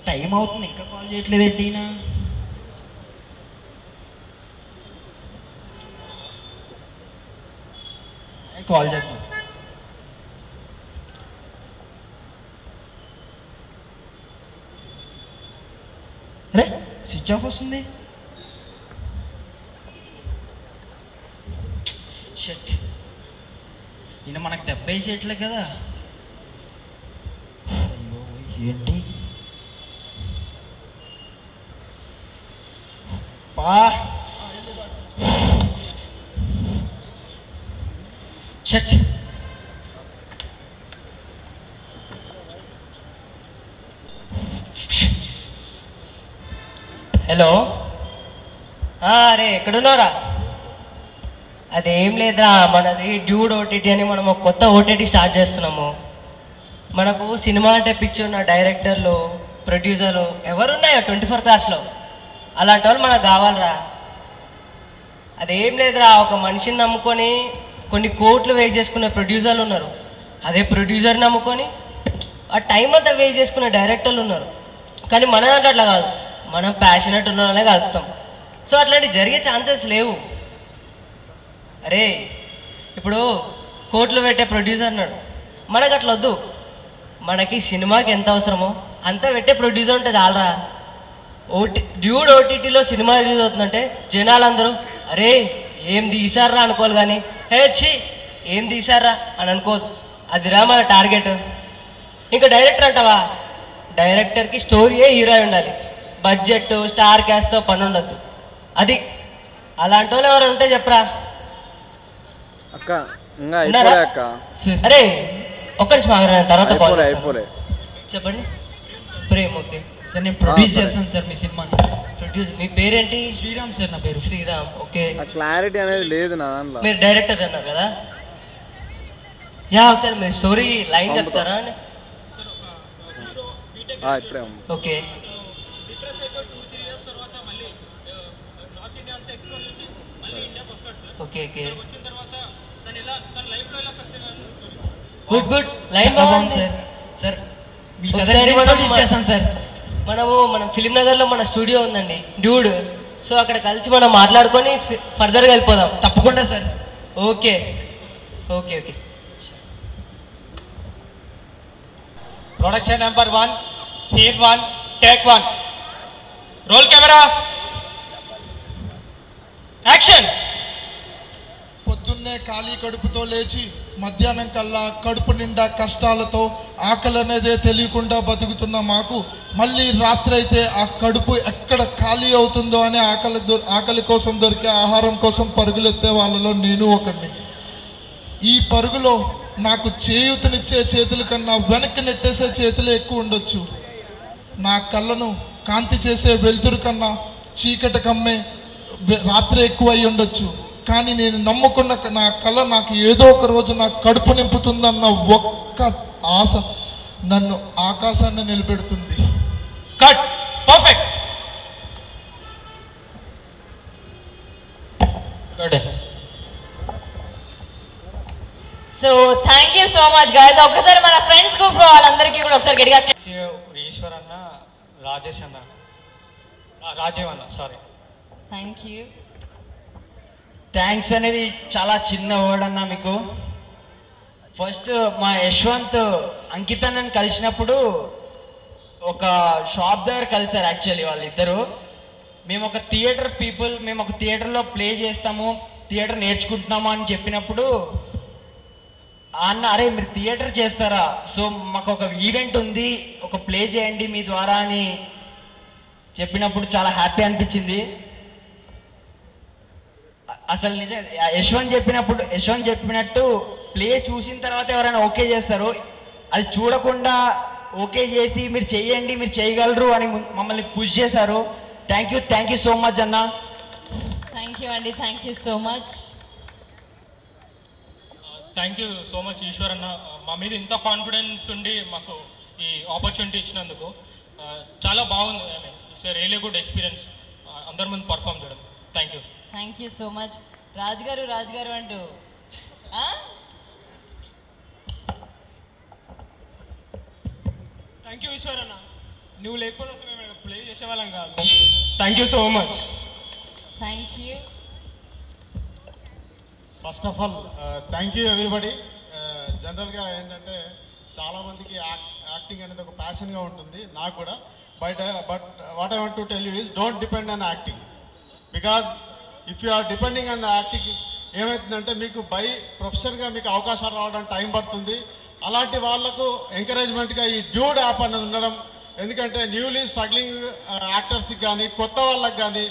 టైం అవుతుంది, ఇంకా కాల్ చేయట్లేదు ఏంటి? కాల్ చేద్దాం. అరే స్విచ్ ఆఫ్ వస్తుంది. షట్, ఈయన మనకు దెబ్బ వేసేయట్లే కదా. అయ్యో ఏంటి బా. Shut, hello. అరే ఎక్కడున్నారా? అదేం లేదురా, మనది డ్యూడ్ ఓటీటీ అని మనం ఒక కొత్త ఓటీటీ స్టార్ట్ చేస్తున్నాము. మనకు సినిమా అంటే పిచ్చి ఉన్న డైరెక్టర్లు, ప్రొడ్యూసర్లు ఎవరున్నాయో 24 క్లాస్లో అలాంటి వాళ్ళు మనకు కావాలరా. అదేం లేదురా, ఒక మనిషిని నమ్ముకొని కొన్ని కోట్లు వేస్ట్ చేసుకునే ప్రొడ్యూసర్లు ఉన్నారు. అదే ప్రొడ్యూసర్ని నమ్ముకొని ఆ టైం అంతా వేస్ట్ చేసుకునే డైరెక్టర్లు ఉన్నారు. కానీ మన దాంట్లో అట్లా కాదు, మనం ప్యాషనెట్ ఉన్న వాళ్ళనే కలుపుతాం. సో అట్లాంటి జరిగే ఛాన్సెస్ లేవు. అరే ఇప్పుడు కోట్లు పెట్టే ప్రొడ్యూసర్ అన్నాడు, మనకు అట్లా వద్దు. మనకి సినిమాకి ఎంత అవసరమో అంత పెట్టే ప్రొడ్యూసర్ ఉంటే చాలరా. డ్యూడ్ ఓటీటీలో సినిమా రిలీజ్ అవుతుందంటే జనాలందరూ అరే ఏం తీసారా అనుకోవాలి, కానీ ఛీ ఏం తీసారా అని అనుకోదు. అదిరా మన టార్గెట్. ఇంకా డైరెక్టర్ అంటావా, డైరెక్టర్కి స్టోరీయే హీరో ఉండాలి. బడ్జెట్ స్టార్ క్యాస్ట్తో పని ఉండొద్దు. అది అలాంటి వాళ్ళు ఎవరు ఉంటే చెప్పరా. అక్క ఇంకా అయిపోలే అక్క. అరే ఒక్క నిమిషం ఆగరా, తర్వాత అయిపోలే. చెప్పండి. ప్రేమ్. ఓకే సార్, నేను ప్రొడ్యూస్ చేస్తాను సార్ మీ సినిమాని. ప్రొడ్యూస్. మీ పేరేంటి? శ్రీరామ్ సార్ నా పేరు. శ్రీరామ్. ఓకే. క్లారిటీ అనేది లేదు నా దాంట్లో. మీరు డైరెక్టర్ అన్నారు కదా, ఒకసారి మీరు స్టోరీ లైన్ చెప్తారా అని. ఇప్పుడే. Okay. Okay okay, good good. Line బాగుంది సార్. మనం ఫిలిం నగర్ లో మన స్టూడియో ఉందండి డ్యూడ్. సో అక్కడ కలిసి మనం మాట్లాడుకొని ఫర్దర్గా వెళ్ళిపోదాం. తప్పకుండా sir. Okay okay okay. Production number 1, scene 1, take 1. Roll camera, action. పొద్దున్నే ఖాళీ కడుపుతో లేచి మధ్యాహ్నం కల్లా కడుపు నిండా కష్టాలతో ఆకలి అనేదే తెలియకుండా బతుకుతున్న మాకు మళ్ళీ రాత్రి అయితే ఆ కడుపు ఎక్కడ ఖాళీ అవుతుందో అని ఆకలి కోసం దొరికే ఆహారం కోసం పరుగులెత్తే వాళ్ళలో నేను ఒకడిని. ఈ పరుగులో నాకు చేయూతనిచ్చే చేతుల కన్నా వెనక్కి నెట్టేసే చేతులే ఎక్కువ ఉండొచ్చు. నా కళ్ళను కాంతి చేసే వెలుతురు కన్నా చీకటి కమ్మే రాత్రి ఎక్కువ అయి ఉండొచ్చు. కానీ నేను నమ్ముకున్న నా కళ నాకు ఏదో ఒక రోజు నాకు కడుపు నింపుతుందన్న ఒక్క ఆశ నన్ను ఆకాశాన్ని నిలబెడుతుంది. Cut perfect. So thank you so much guys. ఒకసారి మన ఫ్రెండ్స్ గ్రూప్ వాళ్ళందరికీ కూడా ఒకసారి గట్టిగా ఈశ్వర్ అన్న, రాజేష్ అన్న, రాజీవ్ అన్న, సారీ. Thank you. థ్యాంక్స్ అనేది చాలా చిన్న వర్డ్ అన్న మీకు. ఫస్ట్ మా యశ్వంత్ అంకిత్ అన్నని కలిసినప్పుడు ఒక షాప్ దగ్గర కలిసారు. యాక్చువల్లీ వాళ్ళిద్దరు మేము ఒక థియేటర్ పీపుల్, మేము ఒక థియేటర్లో ప్లే చేస్తాము, థియేటర్ నేర్చుకుంటున్నాము అని చెప్పినప్పుడు అన్న అరే మీరు థియేటర్ చేస్తారా, సో మాకు ఒక ఈవెంట్ ఉంది, ఒక ప్లే చేయండి మీ ద్వారా అని చెప్పినప్పుడు చాలా హ్యాపీ అనిపించింది. అసలు నిజం యశ్వంత్ చెప్పినట్టు ప్లే చూసిన తర్వాత ఎవరైనా ఓకే చేస్తారు, అది చూడకుండా ఓకే చేసి మీరు చెయ్యండి మీరు చేయగలరు అని మమ్మల్ని పుష్ చేశారు. థ్యాంక్ యూ సో మచ్ అన్న. థ్యాంక్ యూ అండి, thank you so much. Thank you so much Eshwar అన్న, మా మీద ఇంత కాన్ఫిడెన్స్ ఉండి మాకు ఈ ఆపర్చునిటీ ఇచ్చినందుకు. చాలా బాగుంది. I mean it's really good experience అందరి ముందు పర్ఫామ్ చేయడం. Thank you. Thank you so much. Raju garu అంటూ థ్యాంక్ యూ ఈశ్వర్ అన్న, నువ్వు లేకపోతే అసలు మేము ప్లే చేసేవాళ్ళం కాదు. Thank you so much. Thank you. First of all thank you everybody. జనరల్గా ఏంటంటే చాలామందికి యాక్టింగ్ అనేది ఒక ప్యాషన్గా ఉంటుంది, నాకు కూడా. But what I want to tell you is don't depend on acting, because if you are depending on the acting ఏమవుతుందంటే మీకు బై ప్రొఫెషన్గా మీకు అవకాశాలు రావడానికి టైం పడుతుంది. అలాంటి వాళ్లకు ఎంకరేజ్మెంట్గా ఈ డ్యూడ్ యాప్ అనేది ఉండడం. ఎందుకంటే న్యూలీ స్ట్రగ్లింగ్ యాక్టర్స్కి కానీ కొత్త వాళ్ళకి కానీ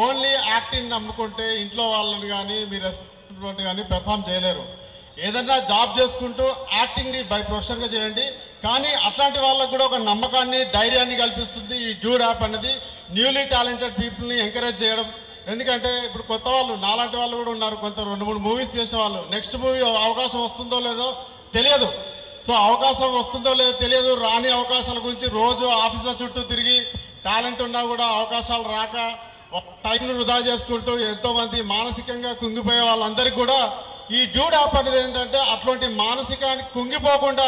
ఓన్లీ యాక్టింగ్ నమ్ముకుంటే ఇంట్లో వాళ్ళని కానీ మీ రెస్పాన్సిబిలిటీ కానీ పెర్ఫామ్ చేయలేరు. ఏదన్నా జాబ్ చేసుకుంటూ యాక్టింగ్ని బై ప్రొఫెషన్గా చేయండి. కానీ అట్లాంటి వాళ్ళకు కూడా ఒక నమ్మకాన్ని ధైర్యాన్ని కల్పిస్తుంది ఈ డ్యూడ్ యాప్ అనేది. న్యూలీ టాలెంటెడ్ పీపుల్ని ఎంకరేజ్ చేయడం. ఎందుకంటే ఇప్పుడు కొత్త వాళ్ళు నాలాంటి వాళ్ళు కూడా ఉన్నారు, కొంత 2-3 మూవీస్ చేసిన వాళ్ళు. నెక్స్ట్ మూవీ అవకాశం వస్తుందో లేదో తెలియదు. సో అవకాశం వస్తుందో లేదో తెలియదు. రాని అవకాశాల గురించి రోజు ఆఫీసుల చుట్టూ తిరిగి టాలెంట్ ఉన్నా కూడా అవకాశాలు రాక టైంను వృధా చేసుకుంటూ ఎంతోమంది మానసికంగా కుంగిపోయే వాళ్ళందరికీ కూడా ఈ డ్యూడ్ యాప్ అనేది ఏంటంటే అట్లాంటి మానసికానికి కుంగిపోకుండా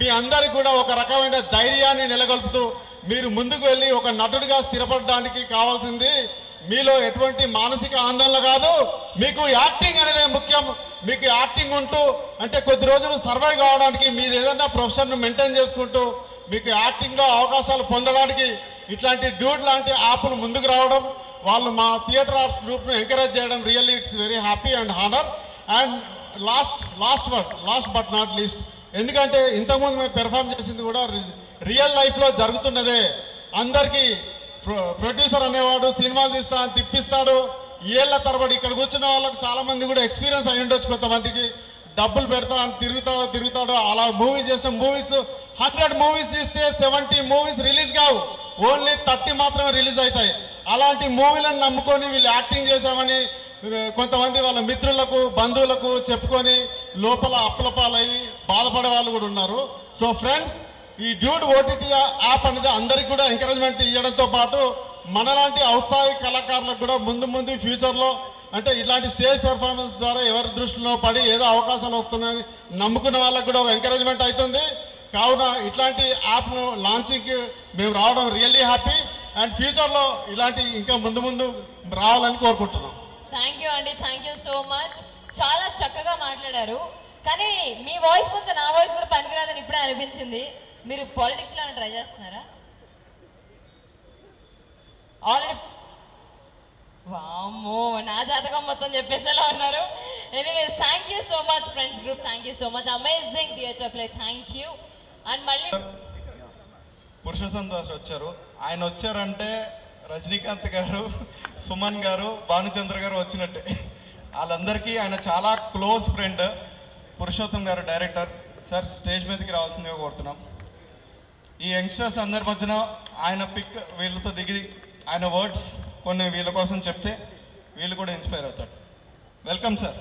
మీ అందరికి కూడా ఒక రకమైన ధైర్యాన్ని నెలకొల్పుతూ మీరు ముందుకు వెళ్ళి ఒక నటుడిగా స్థిరపడడానికి కావాల్సింది మీలో ఎటువంటి మానసిక ఆందోళన కాదు, మీకు యాక్టింగ్ అనేది ముఖ్యం. మీకు యాక్టింగ్ ఉంటూ అంటే కొద్ది రోజులు సర్వైవ్ కావడానికి మీరు ఏదైనా ప్రొఫెషన్ మెయింటైన్ చేసుకుంటూ మీకు యాక్టింగ్లో అవకాశాలు పొందడానికి ఇట్లాంటి డ్యూడ్ లాంటి యాప్లు ముందుకు రావడం, వాళ్ళు మా థియేటర్ ఆర్ట్స్ గ్రూప్ను ఎంకరేజ్ చేయడం really it's very happy and honour. And last but not least, ఎందుకంటే ఇంతకుముందు మేము పెర్ఫామ్ చేసింది కూడా రియల్ లైఫ్లో జరుగుతున్నదే. అందరికీ ప్రొడ్యూసర్ అనేవాడు సినిమాలు తీస్తా అని తిప్పిస్తాడు. ఏళ్ల తరబడి ఇక్కడ కూర్చున్న వాళ్ళకి చాలా మంది కూడా ఎక్స్పీరియన్స్ అయి ఉండొచ్చు. కొంతమందికి డబ్బులు పెడతా అని తిరుగుతాడు. అలా మూవీ చేసిన మూవీస్ 100 మూవీస్ తీస్తే 70 మూవీస్ రిలీజ్ కావు, ఓన్లీ 30 మాత్రమే రిలీజ్ అవుతాయి. అలాంటి మూవీలను నమ్ముకొని వీళ్ళు యాక్టింగ్ చేశామని కొంతమంది వాళ్ళ మిత్రులకు బంధువులకు చెప్పుకొని లోపల అప్పులపాలయ్యి బాధపడే వాళ్ళు కూడా ఉన్నారు. సో ఫ్రెండ్స్, ఈ డ్యూడ్ ఓటీటీ యాప్ అనేది అందరికి కూడా ఎంకరేజ్మెంట్ ఇవ్వడంతో పాటు మనలాంటి ఔత్సాహిక కళాకారులకు కూడా ముందు ఫ్యూచర్లో అంటే ఇలాంటి స్టేజ్ పెర్ఫార్మెన్స్ ద్వారా ఎవరి దృష్టిలో పడి ఏదో అవకాశాలు వస్తున్నాయని నమ్ముకున్న వాళ్ళకు కూడా ఒక ఎంకరేజ్మెంట్ అవుతుంది. కావున ఇట్లాంటి యాప్ను లాంచింగ్కి మేము రావడం రియల్లీ హ్యాపీ. అండ్ ఫ్యూచర్లో ఇలాంటి ఇంకా ముందు రావాలని కోరుకుంటున్నాం. థ్యాంక్ యూ అండి, థ్యాంక్ యూ సో మచ్. చాలా చక్కగా మాట్లాడారు. కానీ మీ వాయిస్ కొంత నా వాయిస్ కూడా పనికిరాదని ఇప్పుడే అనిపించింది. మీరు పాలిటిక్స్లో ట్రై చేస్తున్నారా? ఆల్రెడీ వామ్మో, నా జాతకం మొత్తం చెప్పేసేలా ఉన్నారు. Anyways, thank you so much friends group, thank you so much. Amazing theatre play, thank you. And మళ్ళీ పురుష సంతోష్ వచ్చారు. ఆయన వచ్చారంటే రజనీకాంత్ గారు, సుమన్ గారు, భానుచంద్ర గారు వచ్చినట్టే. వాళ్ళందరికీ ఆయన చాలా క్లోజ్ ఫ్రెండ్. పురుషోత్తం గారు డైరెక్టర్ సార్ స్టేజ్ మీదకి రావాల్సిందిగా కోరుతున్నాం. ఈ యంగ్స్టర్స్ అందరి మధ్యన ఆయన పిక్ వీళ్ళతో దిగి ఆయన వర్డ్స్ కొన్ని వీళ్ళ కోసం చెప్తే వీళ్ళు కూడా ఇన్స్పైర్ అవుతారు. Welcome sir.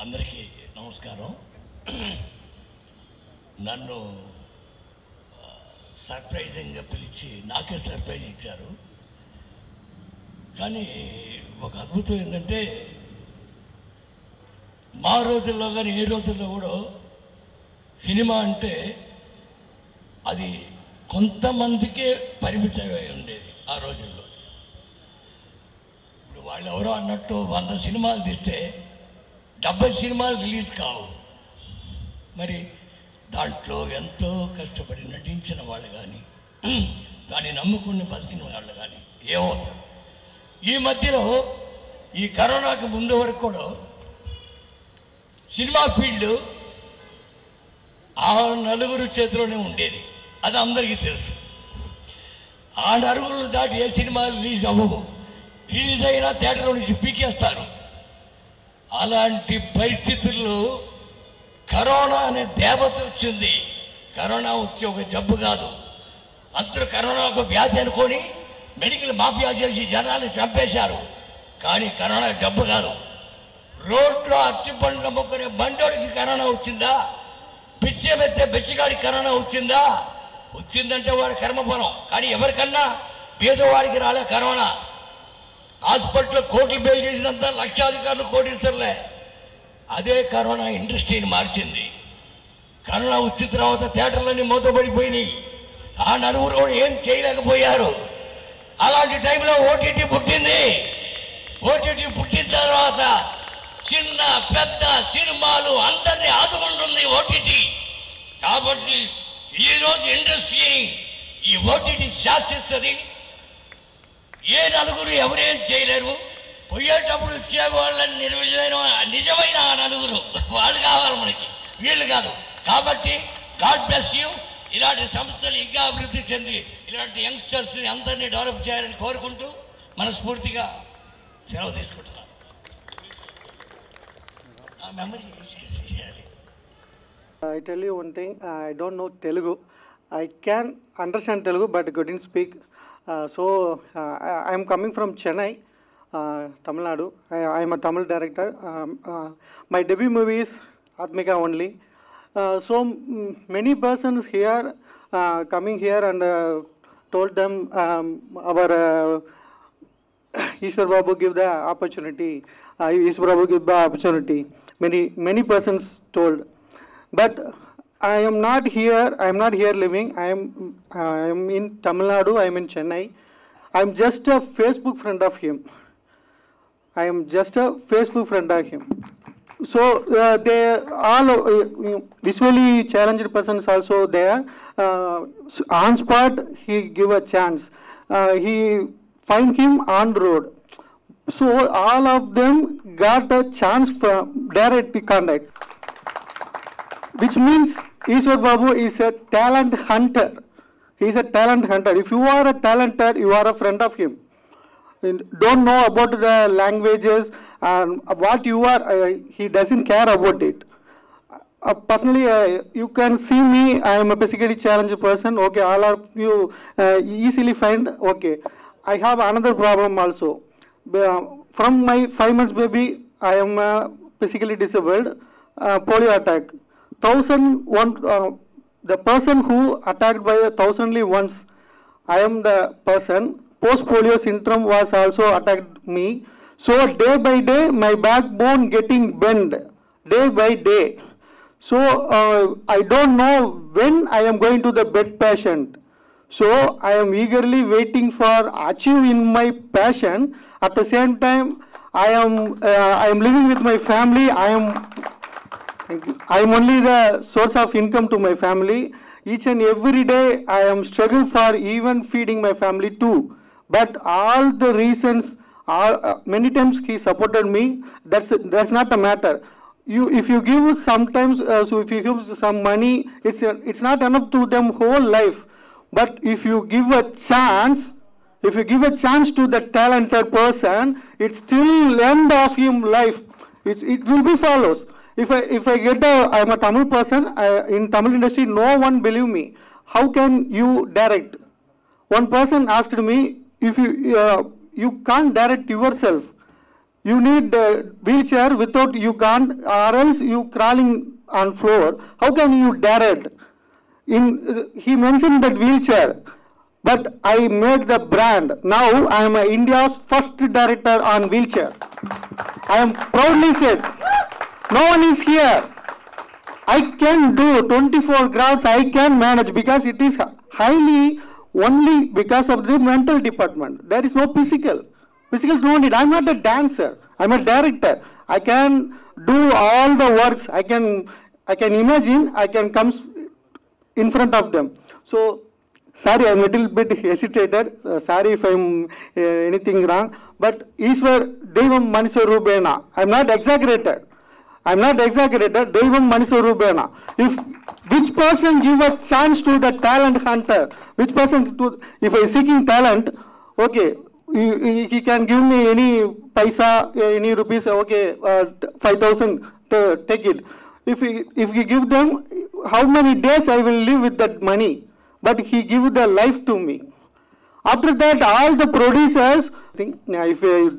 అందరికీ నమస్కారం. నన్ను సర్ప్రైజింగ్గా పిలిచి నాకే సర్ప్రైజ్ ఇచ్చారు. కానీ ఒక అద్భుతం ఏంటంటే మా రోజుల్లో కానీ ఏ రోజుల్లో కూడా సినిమా అంటే అది కొంతమందికే పరిమితమై ఉండేది ఆ రోజుల్లో. ఇప్పుడు వాళ్ళు ఎవరో అన్నట్టు 100 సినిమాలు తీస్తే 70 సినిమాలు రిలీజ్ కావు. మరి దాంట్లో ఎంతో కష్టపడి నటించిన వాళ్ళు కానీ దాన్ని నమ్ముకుని బతికిన వాళ్ళు కానీ ఏమవుతారు? ఈ మధ్యలో ఈ కరోనాకు ముందు వరకు కూడా సినిమా ఫీల్డ్ ఆ నలుగురు చేతిలోనే ఉండేది. అది అందరికీ తెలుసు. ఆ నలుగురు దాటి ఏ సినిమా రిలీజ్ అవ్వవు. రిలీజ్ అయినా థియేటర్లో నుంచి పీకేస్తారు. అలాంటి పరిస్థితుల్లో కరోనా అనే దేవత వచ్చింది. కరోనా వచ్చి ఒక జబ్బు కాదు. అందరూ కరోనా ఒక వ్యాధి అనుకొని మెడికల్ మాఫియా చేసి జనాన్ని చంపేశారు. కానీ కరోనా జబ్బు కాదు. రోడ్లో అచ్చిపండ్లు అమ్ముకునే బండోడికి కరోనా వచ్చిందా? పిచ్చే పెద్ద బెచ్చగాడికి కరోనా వచ్చిందా? వచ్చిందంటే వాడి కర్మఫలం. కానీ ఎవరికన్నా పేదవాడికి రాలే కరోనా. హాస్పిటల్లో కోట్లు బెయిల్ చేసినంత లక్షాధికారులు కోటీశ్వర్లే. అదే కరోనా ఇండస్ట్రీని మార్చింది. కరోనా వచ్చిన తర్వాత థియేటర్లన్నీ మూతపడిపోయినాయి. ఆ నలుగురు కూడా ఏం చేయలేకపోయారు. అలాంటి టైంలో ఓటీటీ పుట్టింది. ఓటీటీ పుట్టిన తర్వాత చిన్న పెద్ద సినిమాలు అందరినీ ఆదుకుంటుంది ఓటీటీ. కాబట్టి ఈరోజు ఇండస్ట్రీ ఈ ఓటీటీ శాసిస్తుంది. ఏ నలుగురు ఎవరేం చేయలేరు. పోయేటప్పుడు ఇచ్చే వాళ్ళని నిజమైన ఆ నలుగురు వాళ్ళు కావాలి మనకి, వీళ్ళు కాదు. కాబట్టి గాడ్ బ్లెస్ యూ. ఇలాంటి సంస్థలు ఇంకా అభివృద్ధి చెంది ఇలాంటి యంగ్స్టర్స్ని అందరినీ డెవలప్ చేయాలని కోరుకుంటూ మనస్ఫూర్తిగా సెలవు తీసుకుంటున్నాను. ఆ మెమరీ చేయాలి. I tell you one thing, I don't know Telugu. I can understand Telugu but couldn't speak. I am coming from Chennai, Tamil Nadu. I am a Tamil director. My debut movie is Atmika only. Many persons here coming here and told them our Ishwar Babu give the opportunity. Ishwar Babu give the opportunity. Many persons told. But I am not here living. I am in Tamil Nadu. I am in Chennai. I am just a Facebook friend of him. So they all visually challenged persons also there. On spot he give a chance. He find him on road. So all of them got a chance for direct contact. Which means Ishwar Babu is a talent hunter. He is a talent hunter. If you are a talented, you are a friend of him. Don't know about the languages and what you are, he doesn't care about it. Personally, you can see me, I am a physically challenged person. Okay, all of you easily find, okay. I have another problem also. From my 5 months baby, I am physically disabled, polio attack. 1001, the person who attacked by 1000 once, I am the person. Post-polio syndrome was also attacked me. So day by day, my backbone getting bent, day by day. So I don't know when I am going to the bed patient. So I am eagerly waiting for achieve in my passion. At the same time, I am living with my family. I am only the source of income to my family. Each and every day I am struggling for even feeding my family too. But all the reasons, many times he supported me. That's not the matter. If you give sometimes, so if you give some money, it's not enough to them whole life. But if you give a chance, to the talented person, it's still end of him life. It will be follows. If I get I'm a Tamil person, in Tamil industry, no one believe me. How can you direct? One person asked me, if you can't direct yourself. You need a wheelchair, without you can't, or else you crawling on floor. How can you direct? He mentioned that wheelchair, but I made the brand. Now I am India's first director on wheelchair. I am proudly said, no one is here. I can do 24 crowds, I can manage, because it is highly only because of the mental department. There is no physical. Physical don't need. I'm not a dancer. I'm a director. I can do all the works. I can imagine. I can come in front of them. So, sorry, I'm a little bit hesitated. Sorry if I'm anything wrong. But Ishwar Devam Maniswarubena. I'm not exaggerated. Devam Maniswarubena. Which person give a chance to the talent hunter? Which person if I seeking talent, okay, he can give me any paisa, any rupees, okay, 5,000, take it. If he give them, how many days I will live with that money? But he give the life to me. After that, all the producers think, if I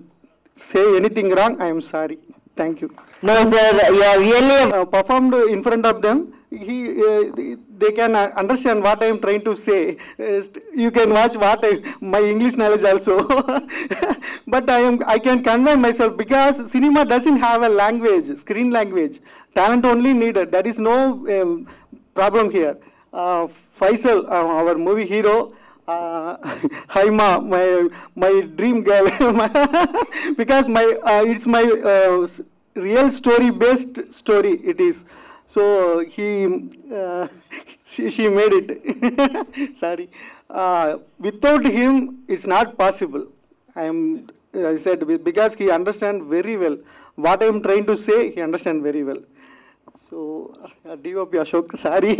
say anything wrong, I am sorry. Thank you. No, sir, you are really performed in front of them. They can understand what I am trying to say. You can watch my English knowledge also. But I can convey myself, because cinema doesn't have a language, screen language. Talent only needed. There is no problem here. Faisal, our movie hero, Haima, my dream girl, because it's my real story based story. It is. So she made it. Sorry. Without him, it's not possible. I said, because he understands very well what I am trying to say. He understands very well. So, DOP Ashok, sorry.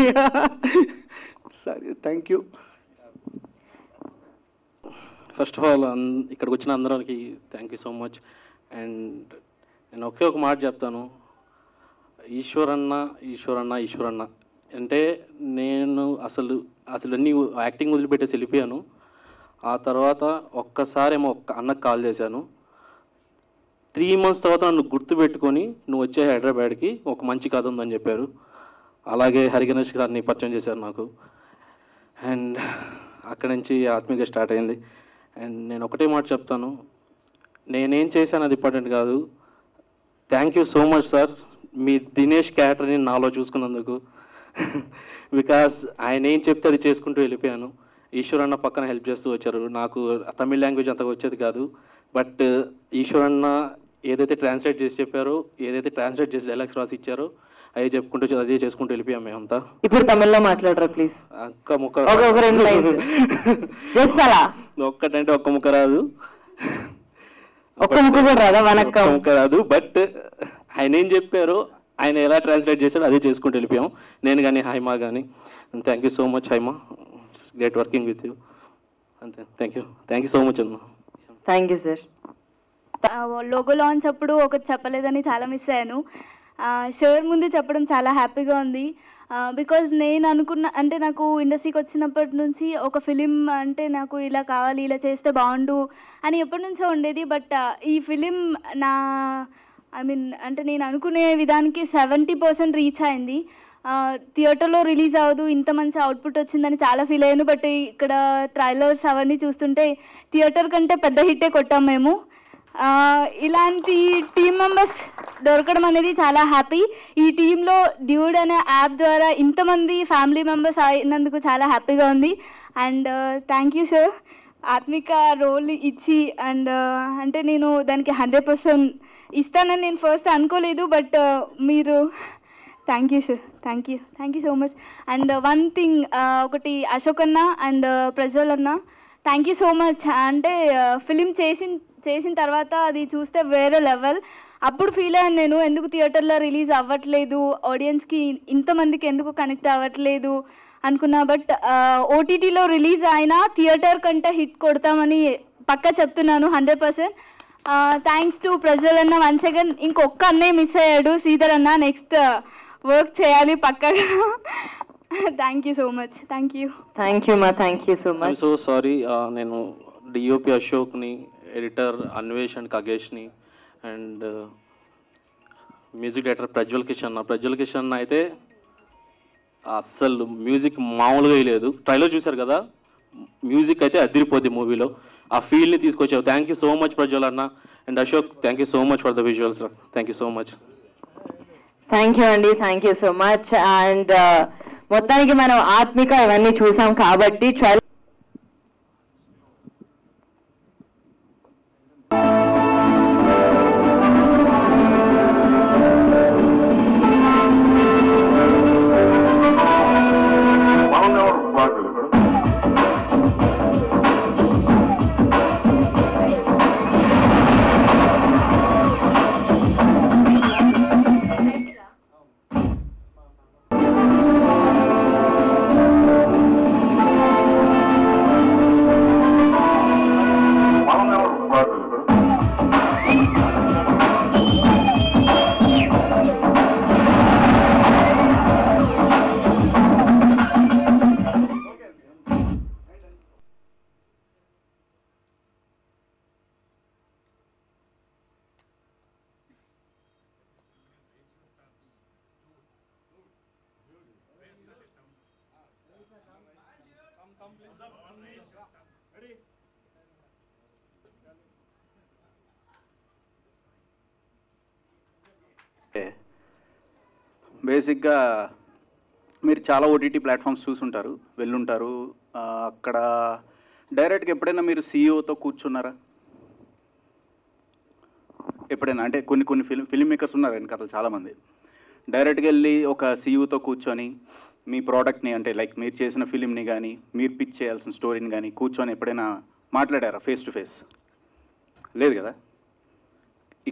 Sorry. Thank you. First of all ఇక్కడికి వచ్చిన అందరికి thank you so much. And నేను ఒకే ఒక మాట చెప్తాను, ఈశ్వరన్న అంటే నేను అసలు అన్నీ యాక్టింగ్ వదిలిపెట్టేసి వెళ్ళిపోయాను. ఆ తర్వాత ఒక్కసారేమో అన్నకు కాల్ చేశాను. 3 months తర్వాత నన్ను గుర్తుపెట్టుకొని నువ్వు వచ్చే హైదరాబాద్కి ఒక మంచి కథ ఉందని చెప్పారు. అలాగే హరిగణేష్ గారిని పరిచయం చేశారు నాకు. అండ్ అక్కడి నుంచి ఆత్మీయంగా స్టార్ట్ అయింది. అండ్ నేను ఒకటే మాట చెప్తాను, నేనేం చేశాను అది ఇంపార్టెంట్ కాదు. Thank you so much sir, మీ దినేష్ క్యారెక్టర్ని నాలో చూసుకున్నందుకు. బికాస్ ఆయన ఏం చెప్తే అది చేసుకుంటూ వెళ్ళిపోయాను. ఈశ్వరన్న పక్కన హెల్ప్ చేస్తూ వచ్చారు. నాకు తమిళ్ లాంగ్వేజ్ అంతగా వచ్చేది కాదు, బట్ ఈశ్వరన్న ఏదైతే ట్రాన్స్లేట్ చేసి చెప్పారో, ఏదైతే ట్రాన్స్లేట్ చేసి డైలాగ్స్ రాసి ఇచ్చారో అదే చెప్పుకుంటూ అదే చేసుకుంటూ వెళ్ళిపోయాం మేమంతా. ఇప్పుడు తమిళ్లో మాట్లాడరా ప్లీజ్? ఒక్క ముక్క ఒక్కటంటే ఒక్క ముక్క రాదు, ఒక్క ముక్క కూడా రాదా? ఒక్క ముక్క రాదు. బట్ ఆయన ఏం చెప్పారో, ఆయన ఎలా ట్రాన్స్లేట్ చేశారో అదే చేసుకుంటూ వెళ్ళిపోయాం, నేను కానీ హైమా కానీ. Thank you so much Haima, great working with you. అంతే. థ్యాంక్ యూ సో మచ్ అమ్మా. Thank you sir. Logo launch అప్పుడు ఒకటి చెప్పలేదని చాలా మిస్ అయ్యాను. షోర్ ముందు చెప్పడం చాలా హ్యాపీగా ఉంది. బికాజ్ నేను అంటే నాకు ఇండస్ట్రీకి వచ్చినప్పటి నుంచి ఒక ఫిలిం అంటే నాకు ఇలా కావాలి, ఇలా చేస్తే బాగుండు అని ఎప్పటి నుంచో ఉండేది. బట్ ఈ ఫిలిం అంటే నేను అనుకునే విధానికి 70% రీచ్ అయింది. థియేటర్లో రిలీజ్ అవ్వదు, ఇంత మంచి అవుట్పుట్ వచ్చిందని చాలా ఫీల్ అయ్యాను. బట్ ఇక్కడ ట్రైలర్స్ అవన్నీ చూస్తుంటే థియేటర్ కంటే పెద్ద హిట్టే కొట్టాం మేము. ఇలాంటి టీమ్ మెంబర్స్ దొరకడం అనేది చాలా హ్యాపీ. ఈ టీంలో డ్యూడ్ అనే యాప్ ద్వారా ఇంతమంది ఫ్యామిలీ మెంబర్స్ అయినందుకు చాలా హ్యాపీగా ఉంది. అండ్ థ్యాంక్ యూ సార్, ఆత్మిక రోల్ ఇచ్చి అండ్ అంటే నేను దానికి 100% ఇస్తానని నేను ఫస్ట్ అనుకోలేదు. బట్ మీరు thank you sir, thank you so much. And one thing, ఒకటి అశోక్ అన్న అండ్ ప్రజ్వల్ అన్న, థ్యాంక్ యూ సో మచ్. అంటే ఫిలిం చేసిన తర్వాత అది చూస్తే వేరే లెవెల్. అప్పుడు ఫీల్ అయ్యాను నేను, ఎందుకు థియేటర్లో రిలీజ్ అవ్వట్లేదు, ఆడియన్స్కి ఇంతమందికి ఎందుకు కనెక్ట్ అవ్వట్లేదు అనుకున్నా. బట్ ఓటీటీలో రిలీజ్ అయినా థియేటర్ కంటే హిట్ కొడతామని పక్కా చెప్తున్నాను 100%. థ్యాంక్స్ టు ప్రజ్వల్ అన్న వన్స్ అగైన్. ఇంకొక అన్నయ్య మిస్ అయ్యాడు, శ్రీధర్ అన్న. నెక్స్ట్ వర్క్ చేయాలి పక్కగా. Thank you so much. Thank you. Thank you మా. Thank you so much. So sorry, నేను డిఓపి అశోక్ని, ఎడిటర్ అన్వేష్ అండ్ ఖగేష్ని, and music director Prajwal Kishan అయితే అస్సలు మ్యూజిక్ మామూలుగా లేదు. ట్రైలర్ చూశారు కదా, మ్యూజిక్ అయితే అదిరిపోద్ది మూవీలో. ఆ ఫీల్ని తీసుకొచ్చావు. Thank you so much Prajwal anna. And Ashok, thank you so much for the visuals. Thank you so much. Thank you అండి. Thank you so much. And మొత్తానికి మనం ఆత్మిక ఇవన్నీ చూసాం కాబట్టి బేసిక్గా మీరు చాలా ఓటీటీ ప్లాట్ఫామ్స్ చూసుంటారు, వెళ్ళుంటారు. అక్కడ డైరెక్ట్గా ఎప్పుడైనా మీరు సీఈఓతో కూర్చున్నారా? ఎప్పుడైనా అంటే కొన్ని ఫిల్మ్ మేకర్స్ ఉన్నారు వెనకాల చాలామంది. డైరెక్ట్గా వెళ్ళి ఒక సీఈఓతో కూర్చొని మీ ప్రోడక్ట్ని అంటే లైక్ మీరు చేసిన ఫిలింని కానీ మీరు పిచ్ చేయాల్సిన స్టోరీని కానీ కూర్చొని ఎప్పుడైనా మాట్లాడారా ఫేస్ టు ఫేస్? లేదు కదా.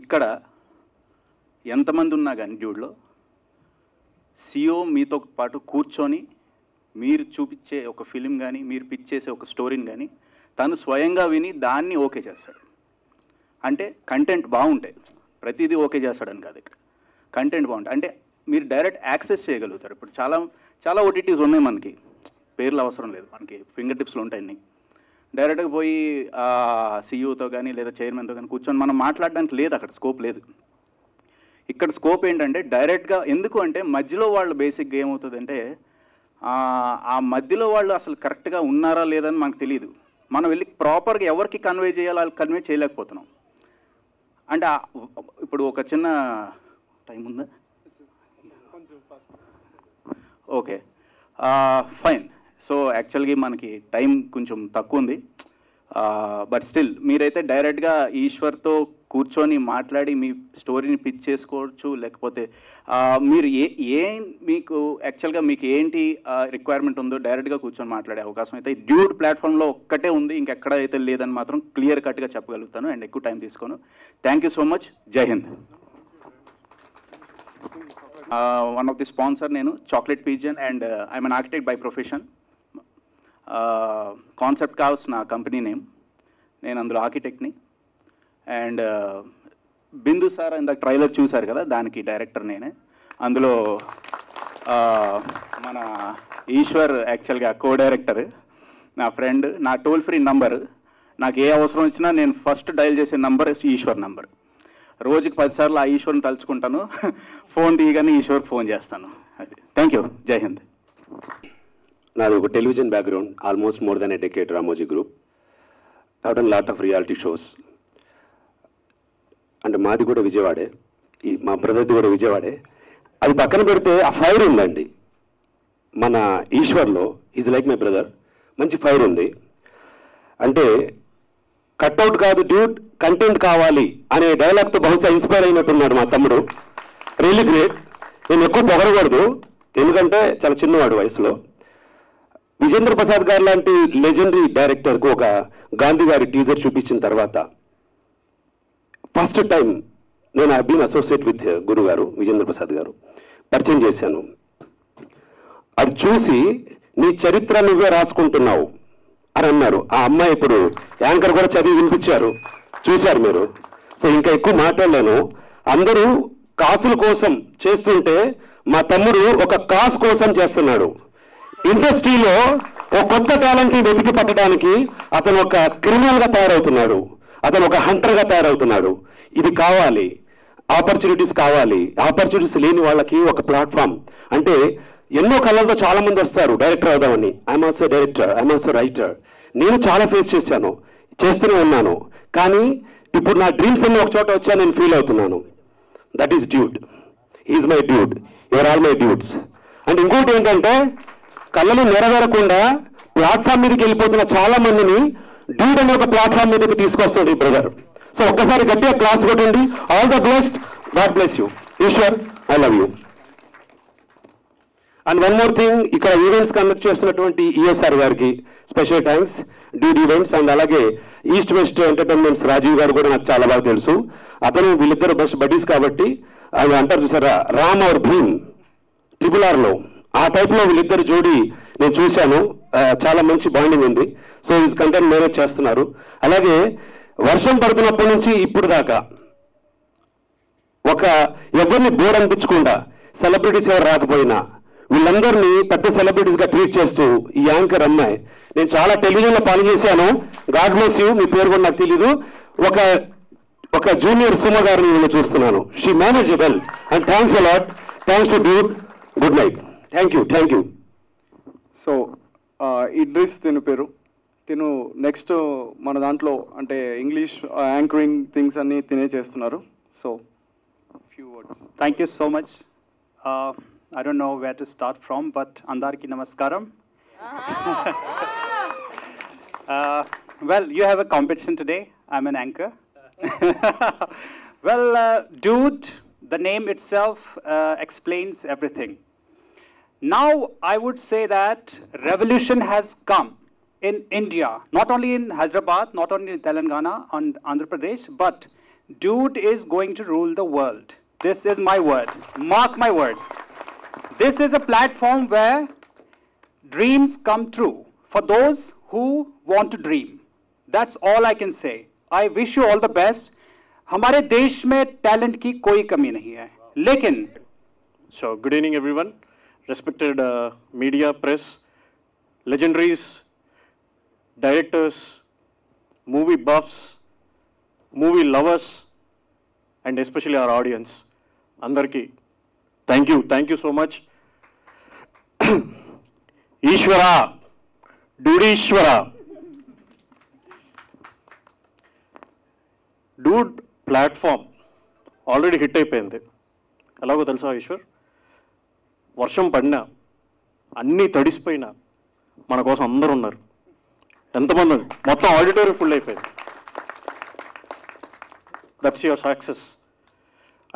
ఇక్కడ ఎంతమంది ఉన్నా కానీ డ్యూడ్లో సీఈఓ మీతో పాటు కూర్చొని మీరు చూపించే ఒక ఫిలిం కానీ మీరు పిచ్ చేసే ఒక స్టోరీని కానీ తను స్వయంగా విని దాన్ని ఓకే చేస్తాడు. అంటే కంటెంట్ బాగుంటాయి, ప్రతిదీ ఓకే చేస్తాడని కాదు, ఇక్కడ కంటెంట్ బాగుంటాయి. అంటే మీరు డైరెక్ట్ యాక్సెస్ చేయగలుగుతారు. ఇప్పుడు చాలా ఓటీటీస్ ఉన్నాయి, మనకి పేర్లు అవసరం లేదు, మనకి ఫింగర్ టిప్స్లో ఉంటాయి అన్నీ. డైరెక్ట్గా పోయి సీఈఓతో కానీ లేదా చైర్మన్తో కానీ కూర్చొని మనం మాట్లాడడానికి లేదు, అక్కడ స్కోప్ లేదు. ఇక్కడ స్కోప్ ఏంటంటే డైరెక్ట్గా, ఎందుకు అంటే మధ్యలో వాళ్ళు బేసిక్గా ఏమవుతుందంటే ఆ మధ్యలో వాళ్ళు అసలు కరెక్ట్గా ఉన్నారా లేదని మనకు తెలియదు. మనం వెళ్ళి ప్రాపర్గా ఎవరికి కన్వే చేయాలో వాళ్ళకి కన్వే చేయలేకపోతున్నాం. అంటే ఇప్పుడు ఒక చిన్న టైం ఉందా? Okay, fine. సో యాక్చువల్గా మనకి టైం కొంచెం తక్కువ ఉంది. బట్ స్టిల్ మీరైతే డైరెక్ట్గా ఈశ్వర్తో కూర్చొని మాట్లాడి మీ స్టోరీని పిచ్ చేసుకోవచ్చు. లేకపోతే మీరు మీకు యాక్చువల్గా మీకు ఏంటి రిక్వైర్మెంట్ ఉందో డైరెక్ట్గా కూర్చొని మాట్లాడే అవకాశం అయితే డ్యూడ్ ప్లాట్ఫామ్లో ఒక్కటే ఉంది, ఇంకెక్కడ అయితే లేదని మాత్రం క్లియర్ కట్గా చెప్పగలుగుతాను. అండ్ ఎక్కువ టైం తీసుకోను. Thank you so much. Jai Hind. One of the sponsor నేను chocolate pigeon and I'm an architect by profession. Concept cows నా కంపెనీ నేమ్, నేను అందులో ఆర్కిటెక్ట్ని. అండ్ బిందు సార్ ఇందాక ట్రైలర్ చూశారు కదా, దానికి డైరెక్టర్ నేనే. అందులో మన ఈశ్వర్ యాక్చువల్గా కో డైరెక్టర్, నా ఫ్రెండ్. నా టోల్ ఫ్రీ నంబర్, నాకు ఏ అవసరం వచ్చినా నేను ఫస్ట్ డయల్ చేసే నంబర్ ఈశ్వర్ నంబర్. రోజుకి 10 సార్లు ఆ ఈశ్వర్ని తలుచుకుంటాను, ఫోన్ తీయగానే ఈశ్వర్కి ఫోన్ చేస్తాను. అది. Thank you. జై హింద్. నాది ఒక television background, almost more than a decade. Ramoji group, I have done lot of reality shows. అంటే మాది కూడా విజయవాడే, మా బ్రదర్ది కూడా విజయవాడే. అది పక్కన పెడితే ఆ ఫైర్ ఉందండి మన ఈశ్వర్లో. Is like my brother. మంచి ఫైర్ ఉంది. అంటే కట్అవుట్ కాదు డ్యూడ్, కంటెంట్ కావాలి అనే డైలాగ్తో బహుశా ఇన్స్పైర్ అయినట్టున్నాడు మా తమ్ముడు. Really great. నేను ఎక్కువ పొగడకూడదు, ఎందుకంటే చాలా చిన్నవాడు వయసులో. విజేంద్ర ప్రసాద్ గారు లాంటి లెజెండరీ డైరెక్టర్కు ఒక గాంధీ గారి టీజర్ చూపించిన తర్వాత ఫస్ట్ టైం నేను ఐ బీన్ అసోసియేట్ విత్ గురు గారు విజేంద్ర ప్రసాద్ గారు పరిచయం చేశాను. అది చూసి నీ చరిత్ర నువ్వే రాసుకుంటున్నావు అని అన్నారు. ఆ అమ్మాయి ఇప్పుడు యాంకర్ కూడా చదివి వినిపించారు, చూశారు మీరు. సో ఇంకా ఎక్కువ మాట్లాడలేను. అందరూ కాసుల కోసం చేస్తుంటే మా తమ్ముడు ఒక కాస్ కోసం చేస్తున్నాడు. ఇండస్ట్రీలో ఒక కొత్త టాలెంట్ని వెతికి పట్టడానికి అతను ఒక క్రిమినల్గా తయారవుతున్నాడు, అతను ఒక హంటర్గా తయారవుతున్నాడు. ఇది కావాలి, ఆపర్చునిటీస్ కావాలి. ఆపర్చునిటీస్ లేని వాళ్ళకి ఒక ప్లాట్ఫామ్ అంటే ఎన్నో కళలతో చాలా మంది వస్తారు డైరెక్టర్ అవుదామని. I'm also director, I'm also writer. నేను చాలా ఫేస్ చేశాను, చేస్తూనే ఉన్నాను. కానీ ఇప్పుడు నా డ్రీమ్స్ అన్ని ఒక చోట వచ్చా నేను ఫీల్ అవుతున్నాను. That is dude, is my dude, your all my dudes. And ఇంకోటి ఏంటంటే కళలు నెరవేరకుండా ప్లాట్ఫామ్ మీదకి వెళ్ళిపోతున్న చాలా మందిని డ్యూడ్ అనే ఒక ప్లాట్ఫామ్ మీదకి తీసుకొస్తాడు ఈ బ్రదర్. సో ఒక్కసారి గట్టిగా క్లాస్ కొట్టండి. All the best, God bless you. Eshwar, I love you. And one more thing, ఇక్కడ ఈవెంట్స్ కండక్ట్ చేస్తున్నటువంటి ఈఎస్ఆర్ గారికి special thanks, dude events. And అలాగే east west entertainments Rajiv garu కూడా నాకు చాలా బాగా తెలుసు. అతను వీళ్ళిద్దరు బెస్ట్ బడ్డీస్ కాబట్టి ఆయన అంటారు చూసారా, రామ్ और భీమ్ RRRలో ఆ టైప్లో వీళ్ళిద్దరు జోడీ నేను చూశాను. చాలా మంచి బాండింగ్ ఉంది. సో ఈ కంటెంట్ మేనేజ్ చేస్తున్నారు. అలాగే వర్షం పడుతున్నప్పటి నుంచి ఇప్పుడు దాకా ఒక ఎవరిని బోర్ అనిపించకుండా సెలబ్రిటీస్ ఎవరు రాకపోయినా వీళ్ళందరినీ పెద్ద సెలబ్రిటీస్గా ట్రీట్ చేస్తూ ఈ యాంకర్ అమ్మాయి, నేను చాలా టెలివిజన్లో పనిచేశాను, గాడ్ బ్లెస్ యూ, మీ పేరు కూడా నాకు తెలీదు, ఒక జూనియర్ సుమ గారిని నేను చూస్తున్నాను. She manage well and thanks a lot. Thanks to dude. Good night. Thank you, thank you. So Idris తిను పేరు. తిను నెక్స్ట్ మన దాంట్లో అంటే ఇంగ్లీష్ యాంకరింగ్ థింగ్స్ అన్నీ తినే చేస్తున్నారు. So few words. Thank you so much. I don't know where to start from, but Andarki Namaskaram. Well, you have a competition today. I'm an anchor. Well, dude, the name itself explains everything. Now, I would say that revolution has come in India, not only in Hyderabad, not only in Telangana and Andhra Pradesh, but dude is going to rule the world. This is my word. Mark my words. This is a platform where dreams come true for those who want to dream. That's all I can say. I wish you all the best. हमारे देश में टैलेंट की कोई कमी नहीं है, लेकिन So, good evening everyone. Respected media, press, legendaries, directors, movie buffs, movie lovers, and especially our audience. Andarki, thank you so much. Ishwara, Dudishwara. Dude platform already hit అయిపోయింది. ఎలాగో తెలుసా ఈశ్వర్, వర్షం పడినా అన్నీ తడిసిపోయినా మన కోసం అందరూ ఉన్నారు. ఎంతమంది, మొత్తం ఆడిటోరియం ఫుల్ అయిపోయింది. That's your success.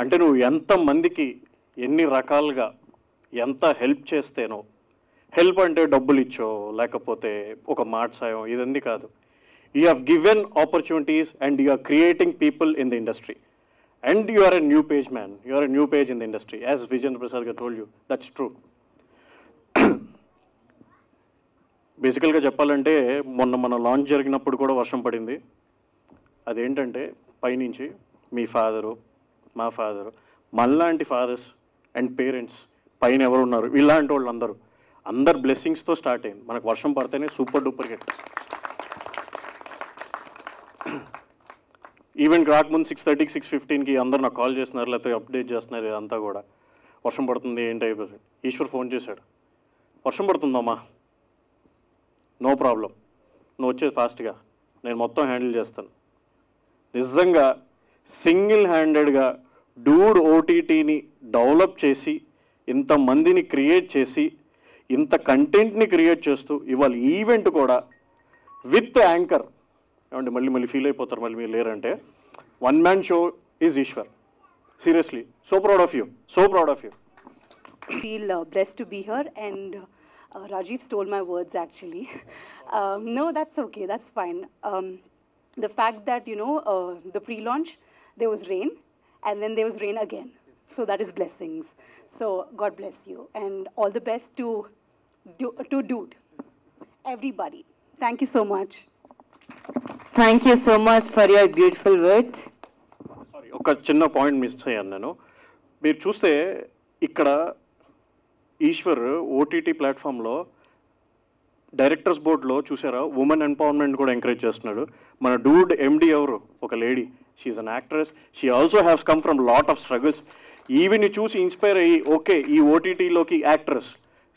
అంటే నువ్వు ఎంతమందికి ఎన్ని రకాలుగా ఎంత హెల్ప్ చేస్తేనో, హెల్ప్ అంటే డబ్బులు ఇచ్చో లేకపోతే ఒక మాట సాయం ఇదంతా కాదు. You have given opportunities and you are creating people in the industry. And you are a new page man. You are a new page in the industry. As Vijendra Prasad told you, that's true. బేసికల్గా చెప్పాలంటే మొన్న మన లాంచ్ జరిగినప్పుడు కూడా వర్షం పడింది. అదేంటంటే పైనుంచి మీ ఫాదరు, మా ఫాదరు, మనలాంటి ఫాదర్స్ అండ్ పేరెంట్స్ పైన ఎవరు ఉన్నారు, ఇలాంటి వాళ్ళు అందరు బ్లెస్సింగ్స్తో స్టార్ట్ అయింది. మనకు వర్షం పడితేనే సూపర్ డూపర్ హిట్. ఈవెంట్ రాకముందు 6:30కి 6:15కి అందరు నాకు కాల్ చేస్తున్నారు, లేకపోతే అప్డేట్ చేస్తున్నారు. ఇదంతా కూడా వర్షం పడుతుంది ఏంటి అయిపోతుంది. ఈశ్వర్ ఫోన్ చేశాడు, వర్షం పడుతుందమ్మా, నో ప్రాబ్లం, నువ్వు వచ్చేది ఫాస్ట్గా, నేను మొత్తం హ్యాండిల్ చేస్తాను. నిజంగా సింగిల్ హ్యాండెడ్గా డూడ్ ఓటీటీని డెవలప్ చేసి ఇంతమందిని క్రియేట్ చేసి ఇంత కంటెంట్ని క్రియేట్ చేస్తూ ఇవాళ ఈవెంట్ కూడా విత్ యాంకర్. ఏమంటే మళ్ళీ ఫీల్ అయిపోతారు మళ్ళీ మీరు లేరంటే. One man show is Eswar. Seriously so proud of you, so proud of you. Feel blessed to be here, and Rajiv stole my words actually. No, that's okay, that's fine. The fact that the pre-launch, there was rain, and then there was rain again. So that is blessings. So God bless you, and all the best to Dude, everybody. Thank you so much. Thank you so much for your beautiful words. ఒక చిన్న పాయింట్ మిస్ అయ్యాను నేను. మీరు చూస్తే ఇక్కడ ఈశ్వర్ ఓటీటీ ప్లాట్ఫామ్లో డైరెక్టర్స్ బోర్డ్లో చూసారా, ఉమెన్ ఎంపవర్మెంట్ కూడా ఎంకరేజ్ చేస్తున్నాడు. మన డూడ్ ఎండి ఎవరు, ఒక lady, she's an actress, she also haves come from lot of struggles. ఈవిని చూసి ఇన్స్పైర్ అయ్యి ఓకే ఈ ఓటీటీలోకి యాక్ట్రెస్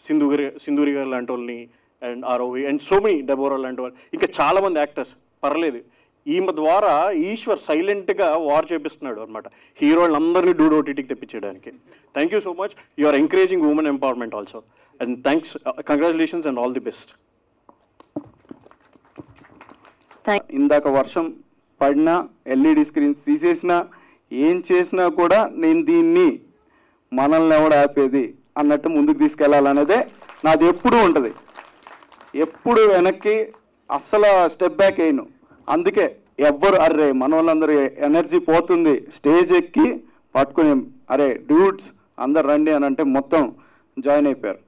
సింధూరి గారు లాంటి వాళ్ళని and ROV and so many Deborah లాంటి వాళ్ళు ఇంకా చాలామంది యాక్టర్స్ పర్లేదు ఈమె ద్వారా ఈశ్వర్ సైలెంట్గా వార్ చేపిస్తున్నాడు అనమాట హీరోలందరినీ డూడ్ ఓటీటీకి తెప్పించడానికి. Thank you so much. You are encouraging women empowerment also and thanks, congratulations and all the best. ఇందాక వర్షం పడినా ఎల్ఈడి స్క్రీన్స్ తీసేసినా ఏం చేసినా కూడా నేను దీన్ని మనల్ని ఎవడ ఆపేది అన్నట్టు ముందుకు తీసుకెళ్లాలనేదే నాది ఎప్పుడూ ఉంటుంది. ఎప్పుడు వెనక్కి అస్సలు స్టెప్ బ్యాక్ అయ్యాను. అందుకే ఎవ్వరు అరే మన వాళ్ళందరూ ఎనర్జీ పోతుంది స్టేజ్ ఎక్కి పట్టుకుని అరే డ్యూడ్స్ అందరు రండి అని అంటే మొత్తం జాయిన్ అయిపోయారు.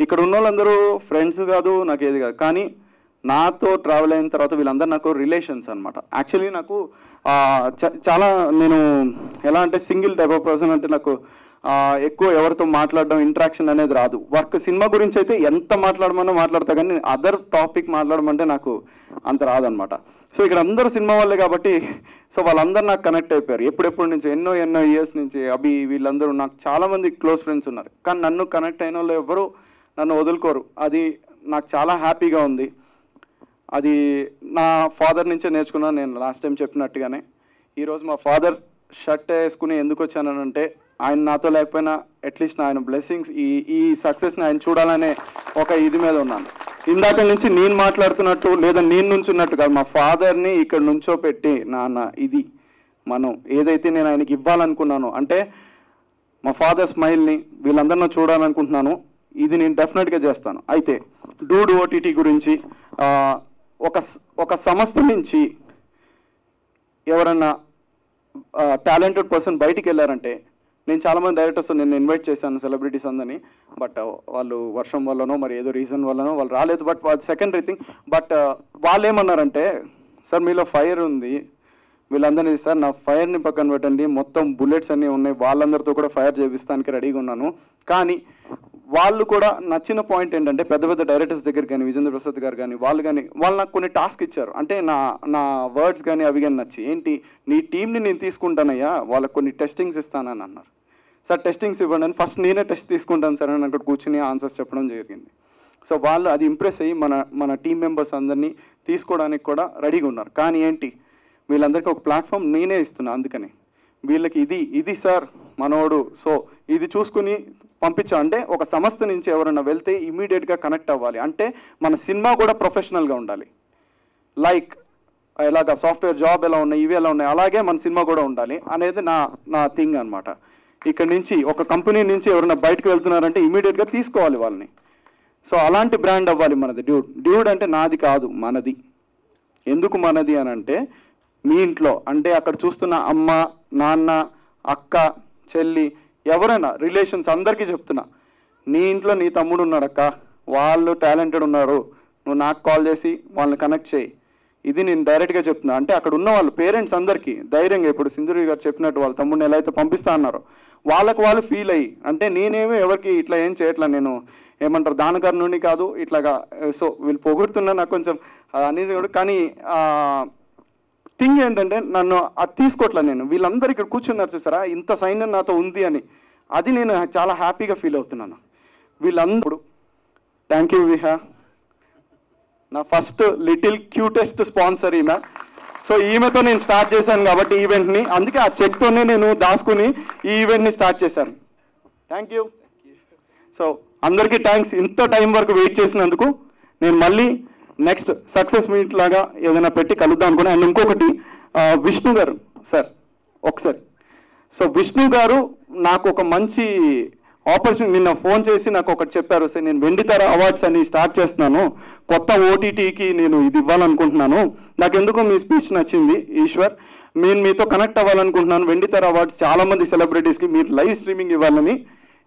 ఇక్కడ ఉన్న వాళ్ళందరూ ఫ్రెండ్స్ కాదు, నాకు ఏది కాదు, కానీ నాతో ట్రావెల్ అయిన తర్వాత వీళ్ళందరూ నాకు రిలేషన్స్ అనమాట. యాక్చువల్లీ నాకు చాలా నేను ఎలా అంటే సింగిల్ టైప్ ఆఫ్ పర్సన్, అంటే నాకు ఎక్కువ ఎవరితో మాట్లాడడం ఇంటరాక్షన్ అనేది రాదు. వర్క్ సినిమా గురించి అయితే ఎంత మాట్లాడమన్నా మాట్లాడతా, కానీ అదర్ టాపిక్ మాట్లాడమంటే నాకు అంత రాదనమాట. సో ఇక్కడ అందరూ సినిమా వాళ్ళే కాబట్టి సో వాళ్ళందరూ నాకు కనెక్ట్ అయిపోయారు ఎప్పుడెప్పటి నుంచి, ఎన్నో ఇయర్స్ నుంచి. అభి వీళ్ళందరూ నాకు చాలామంది క్లోజ్ ఫ్రెండ్స్ ఉన్నారు, కానీ నన్ను కనెక్ట్ అయిన వాళ్ళు ఎవరు నన్ను వదులుకోరు. అది నాకు చాలా హ్యాపీగా ఉంది. అది నా ఫాదర్ నుంచే నేర్చుకున్నాను. నేను లాస్ట్ టైం చెప్పినట్టుగానే ఈరోజు మా ఫాదర్ షర్ట్ వేసుకుని ఎందుకు వచ్చానంటే ఆయన నాతో లేకపోయినా అట్లీస్ట్ ఆయన బ్లెస్సింగ్స్ ఈ సక్సెస్ని ఆయన చూడాలనే ఒక ఇది మీద ఉన్నాను. ఇందాక నుంచి నేను మాట్లాడుతున్నట్టు లేదా నేను నుంచున్నట్టు కాదు, మా ఫాదర్ని ఇక్కడ నుంచో పెట్టి నాన్న ఇది మనం ఏదైతే నేను ఆయనకి ఇవ్వాలనుకున్నాను అంటే మా ఫాదర్ స్మైల్ని వీళ్ళందరినీ చూడాలనుకుంటున్నాను. ఇది నేను డెఫినెట్గా చేస్తాను. అయితే డూడ్ ఓటీటీ గురించి ఒక సంస్థ నుంచి ఎవరన్నా టాలెంటెడ్ పర్సన్ బయటికి వెళ్ళారంటే, నేను చాలామంది డైరెక్టర్స్ నేను ఇన్వైట్ చేశాను సెలబ్రిటీస్ అందరినీ, బట్ వాళ్ళు వర్షం వల్లనో మరి ఏదో రీజన్ వల్లనో వాళ్ళు రాలేదు. బట్ సెకండరీ థింగ్, బట్ వాళ్ళు ఏమన్నారంటే సార్ మీలో ఫైర్ ఉంది, వీళ్ళందరినీ సార్ నా ఫైర్ని పక్కన పెట్టండి, మొత్తం బుల్లెట్స్ అన్నీ ఉన్నాయి, వాళ్ళందరితో కూడా ఫైర్ చేపిస్తానికి రెడీగా ఉన్నాను. కానీ వాళ్ళు కూడా నచ్చిన పాయింట్ ఏంటంటే పెద్ద పెద్ద డైరెక్టర్స్ దగ్గర కానీ విజేంద్ర ప్రసాద్ గారు కానీ వాళ్ళు నాకు కొన్ని టాస్క్ ఇచ్చారు. అంటే నా వర్డ్స్ కానీ అవి కానీ నచ్చి ఏంటి నీ టీంని నేను తీసుకుంటానయ్యా, వాళ్ళకి కొన్ని టెస్టింగ్స్ ఇస్తానని అన్నారు. సార్ టెస్టింగ్స్ ఇవ్వండి అని ఫస్ట్ నేనే టెస్ట్ తీసుకుంటాను సార్ అని అక్కడ కూర్చుని ఆన్సర్స్ చెప్పడం జరిగింది. సో వాళ్ళు అది ఇంప్రెస్ అయ్యి మన టీం మెంబర్స్ అందరినీ తీసుకోవడానికి కూడా రెడీగా ఉన్నారు. కానీ ఏంటి వీళ్ళందరికీ ఒక ప్లాట్ఫామ్ నేనే ఇస్తున్నా. అందుకని వీళ్ళకి ఇది సార్ మనోడు, సో ఇది చూసుకుని పంపించాం. అంటే ఒక సంస్థ నుంచి ఎవరైనా వెళ్తే ఇమీడియట్గా కనెక్ట్ అవ్వాలి. అంటే మన సినిమా కూడా ప్రొఫెషనల్గా ఉండాలి. లైక్ ఎలాగ సాఫ్ట్వేర్ జాబ్ ఎలా ఉన్నాయి ఇవి ఎలా ఉన్నాయి అలాగే మన సినిమా కూడా ఉండాలి అనేది నా థింగ్ అనమాట. ఇక్కడ నుంచి ఒక కంపెనీ నుంచి ఎవరైనా బయటకు వెళ్తున్నారంటే ఇమీడియట్గా తీసుకోవాలి వాళ్ళని. సో అలాంటి బ్రాండ్ అవ్వాలి మనది. డ్యూడ్ అంటే నాది కాదు మనది. ఎందుకు మనది అని అంటే మీ ఇంట్లో అంటే అక్కడ చూస్తున్న అమ్మ నాన్న అక్క చెల్లి ఎవరైనా రిలేషన్స్ అందరికీ చెప్తున్నా, నీ ఇంట్లో నీ తమ్ముడు ఉన్నాడక్క, వాళ్ళు టాలెంటెడ్ ఉన్నారు, నువ్వు నాకు కాల్ చేసి వాళ్ళని కనెక్ట్ చేయి. ఇది నేను డైరెక్ట్గా చెప్తున్నా. అంటే అక్కడ ఉన్న వాళ్ళ పేరెంట్స్ అందరికీ ధైర్యంగా ఇప్పుడు సింధూరి గారు చెప్పినట్టు వాళ్ళ తమ్ముడిని ఎలా అయితే పంపిస్తా అన్నారో వాళ్ళకు వాళ్ళు ఫీల్ అయ్యి, అంటే నేనేమో ఎవరికి ఇట్లా ఏం చేయట్లా, నేను ఏమంటారు దానగారి నుండి కాదు ఇట్లాగా. సో వీళ్ళు పొగుడుతున్నా నాకు కొంచెం అనేది కూడా, కానీ థింగ్ ఏంటంటే నన్ను అది తీసుకోవట్లే. నేను వీళ్ళందరూ ఇక్కడ కూర్చున్నారు చూసారా, ఇంత సైన్యం నాతో ఉంది అని, అది నేను చాలా హ్యాపీగా ఫీల్ అవుతున్నాను. వీళ్ళందరూ థ్యాంక్ యూ విహా, నా ఫస్ట్ లిటిల్ క్యూటెస్ట్ స్పాన్సర్ ఈమె. సో ఈమెతో నేను స్టార్ట్ చేశాను కాబట్టి ఈవెంట్ని, అందుకే ఆ చెక్తోనే నేను దాచుకుని ఈ ఈవెంట్ని స్టార్ట్ చేశాను. Thank you. సో అందరికీ థ్యాంక్స్ ఇంత టైం వరకు వెయిట్ చేసినందుకు. నేను మళ్ళీ నెక్స్ట్ సక్సెస్ మీట్ లాగా ఏదైనా పెట్టి కలుద్దాం అనుకున్నా. అండ్ ఇంకొకటి విష్ణు గారు సార్ ఒకసారి, సో విష్ణు గారు నాకు ఒక మంచి ఆపర్చునిటీ నిన్న ఫోన్ చేసి నాకు ఒకటి చెప్పారు, సార్ నేను వెండితెర అవార్డ్స్ అని స్టార్ట్ చేస్తున్నాను, కొత్త ఓటీటీకి నేను ఇది ఇవ్వాలనుకుంటున్నాను, నాకు ఎందుకు మీ స్పీచ్ నచ్చింది ఈశ్వర్, నేను మీతో కనెక్ట్ అవ్వాలనుకుంటున్నాను. వెండితెర అవార్డ్స్ చాలామంది సెలబ్రిటీస్కి మీరు లైవ్ స్ట్రీమింగ్ ఇవ్వాలని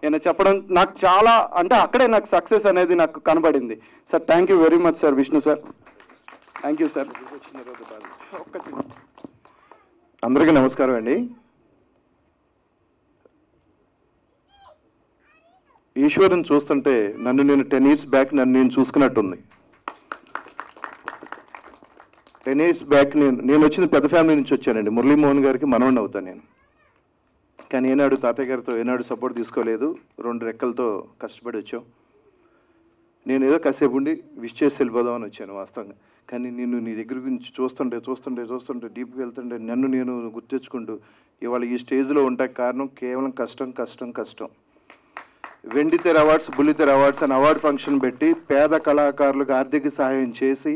నేను చెప్పడం నాకు చాలా అంటే అక్కడే నాకు సక్సెస్ అనేది నాకు కనబడింది. Sir thank you very much sir. Vishnu sir thank you sir. అందరికీ నమస్కారం అండి. ఈశ్వరుని చూస్తుంటే నన్ను నేను 10 years బ్యాక్ నన్ను నేను చూసుకున్నట్టుంది. 10 years బ్యాక్ నేను వచ్చిన పెద్ద ఫ్యామిలీ నుంచి వచ్చానండి. మురళీమోహన్ గారికి మనవడిని అవుతాను నేను. కానీ ఏనాడు తాతయ్య గారితో ఏనాడు సపోర్ట్ తీసుకోలేదు. 2 రెక్కలతో కష్టపడి వచ్చాం. నేను ఏదో కాసేపు ఉండి విష్ చేసి వెళ్ళిపోదామని వచ్చాను వాస్తవంగా. కానీ నేను నీ దగ్గర గురించి చూస్తుంటే డీప్గా వెళ్తుంటే నన్ను నేను గుర్తించుకుంటూ ఇవాళ ఈ స్టేజ్లో ఉంటాయి కారణం కేవలం కష్టం. వెండితెర అవార్డ్స్, బుల్లితెర అవార్డ్స్ అని అవార్డు ఫంక్షన్ పెట్టి పేద కళాకారులకు ఆర్థిక సహాయం చేసి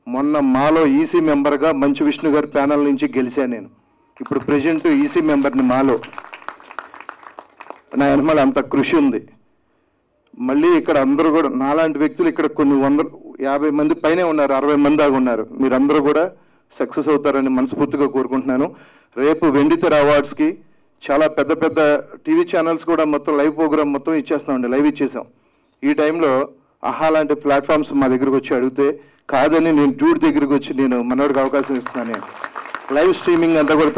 మొన్న మాలో ఈసీ మెంబర్గా మంచు విష్ణు గారి ప్యానల్ నుంచి గెలిచాను నేను. ఇప్పుడు ప్రెజెంట్ ఈసీ మెంబర్ని మాలో. నా వెనకాల అంత కృషి ఉంది. మళ్ళీ ఇక్కడ అందరూ కూడా నాలాంటి వ్యక్తులు ఇక్కడ కొన్ని 150 మంది పైనే ఉన్నారు, 60 మంది దాకా ఉన్నారు. మీరందరూ కూడా సక్సెస్ అవుతారని మనస్ఫూర్తిగా కోరుకుంటున్నాను. రేపు వెండితెర అవార్డ్స్కి చాలా పెద్ద టీవీ ఛానల్స్ కూడా మొత్తం లైవ్ ప్రోగ్రామ్ మొత్తం ఇచ్చేస్తామండి, లైవ్ ఇచ్చేసాం. ఈ టైంలో ఆహా లాంటి ప్లాట్ఫామ్స్ మా దగ్గరకు వచ్చి అడిగితే కాదని నేను డ్యూడ్ దగ్గరికి వచ్చి నేను మనోడికి అవకాశం ఇస్తున్నాను. లైవ్ స్ట్రీమింగ్ అంతా కూడా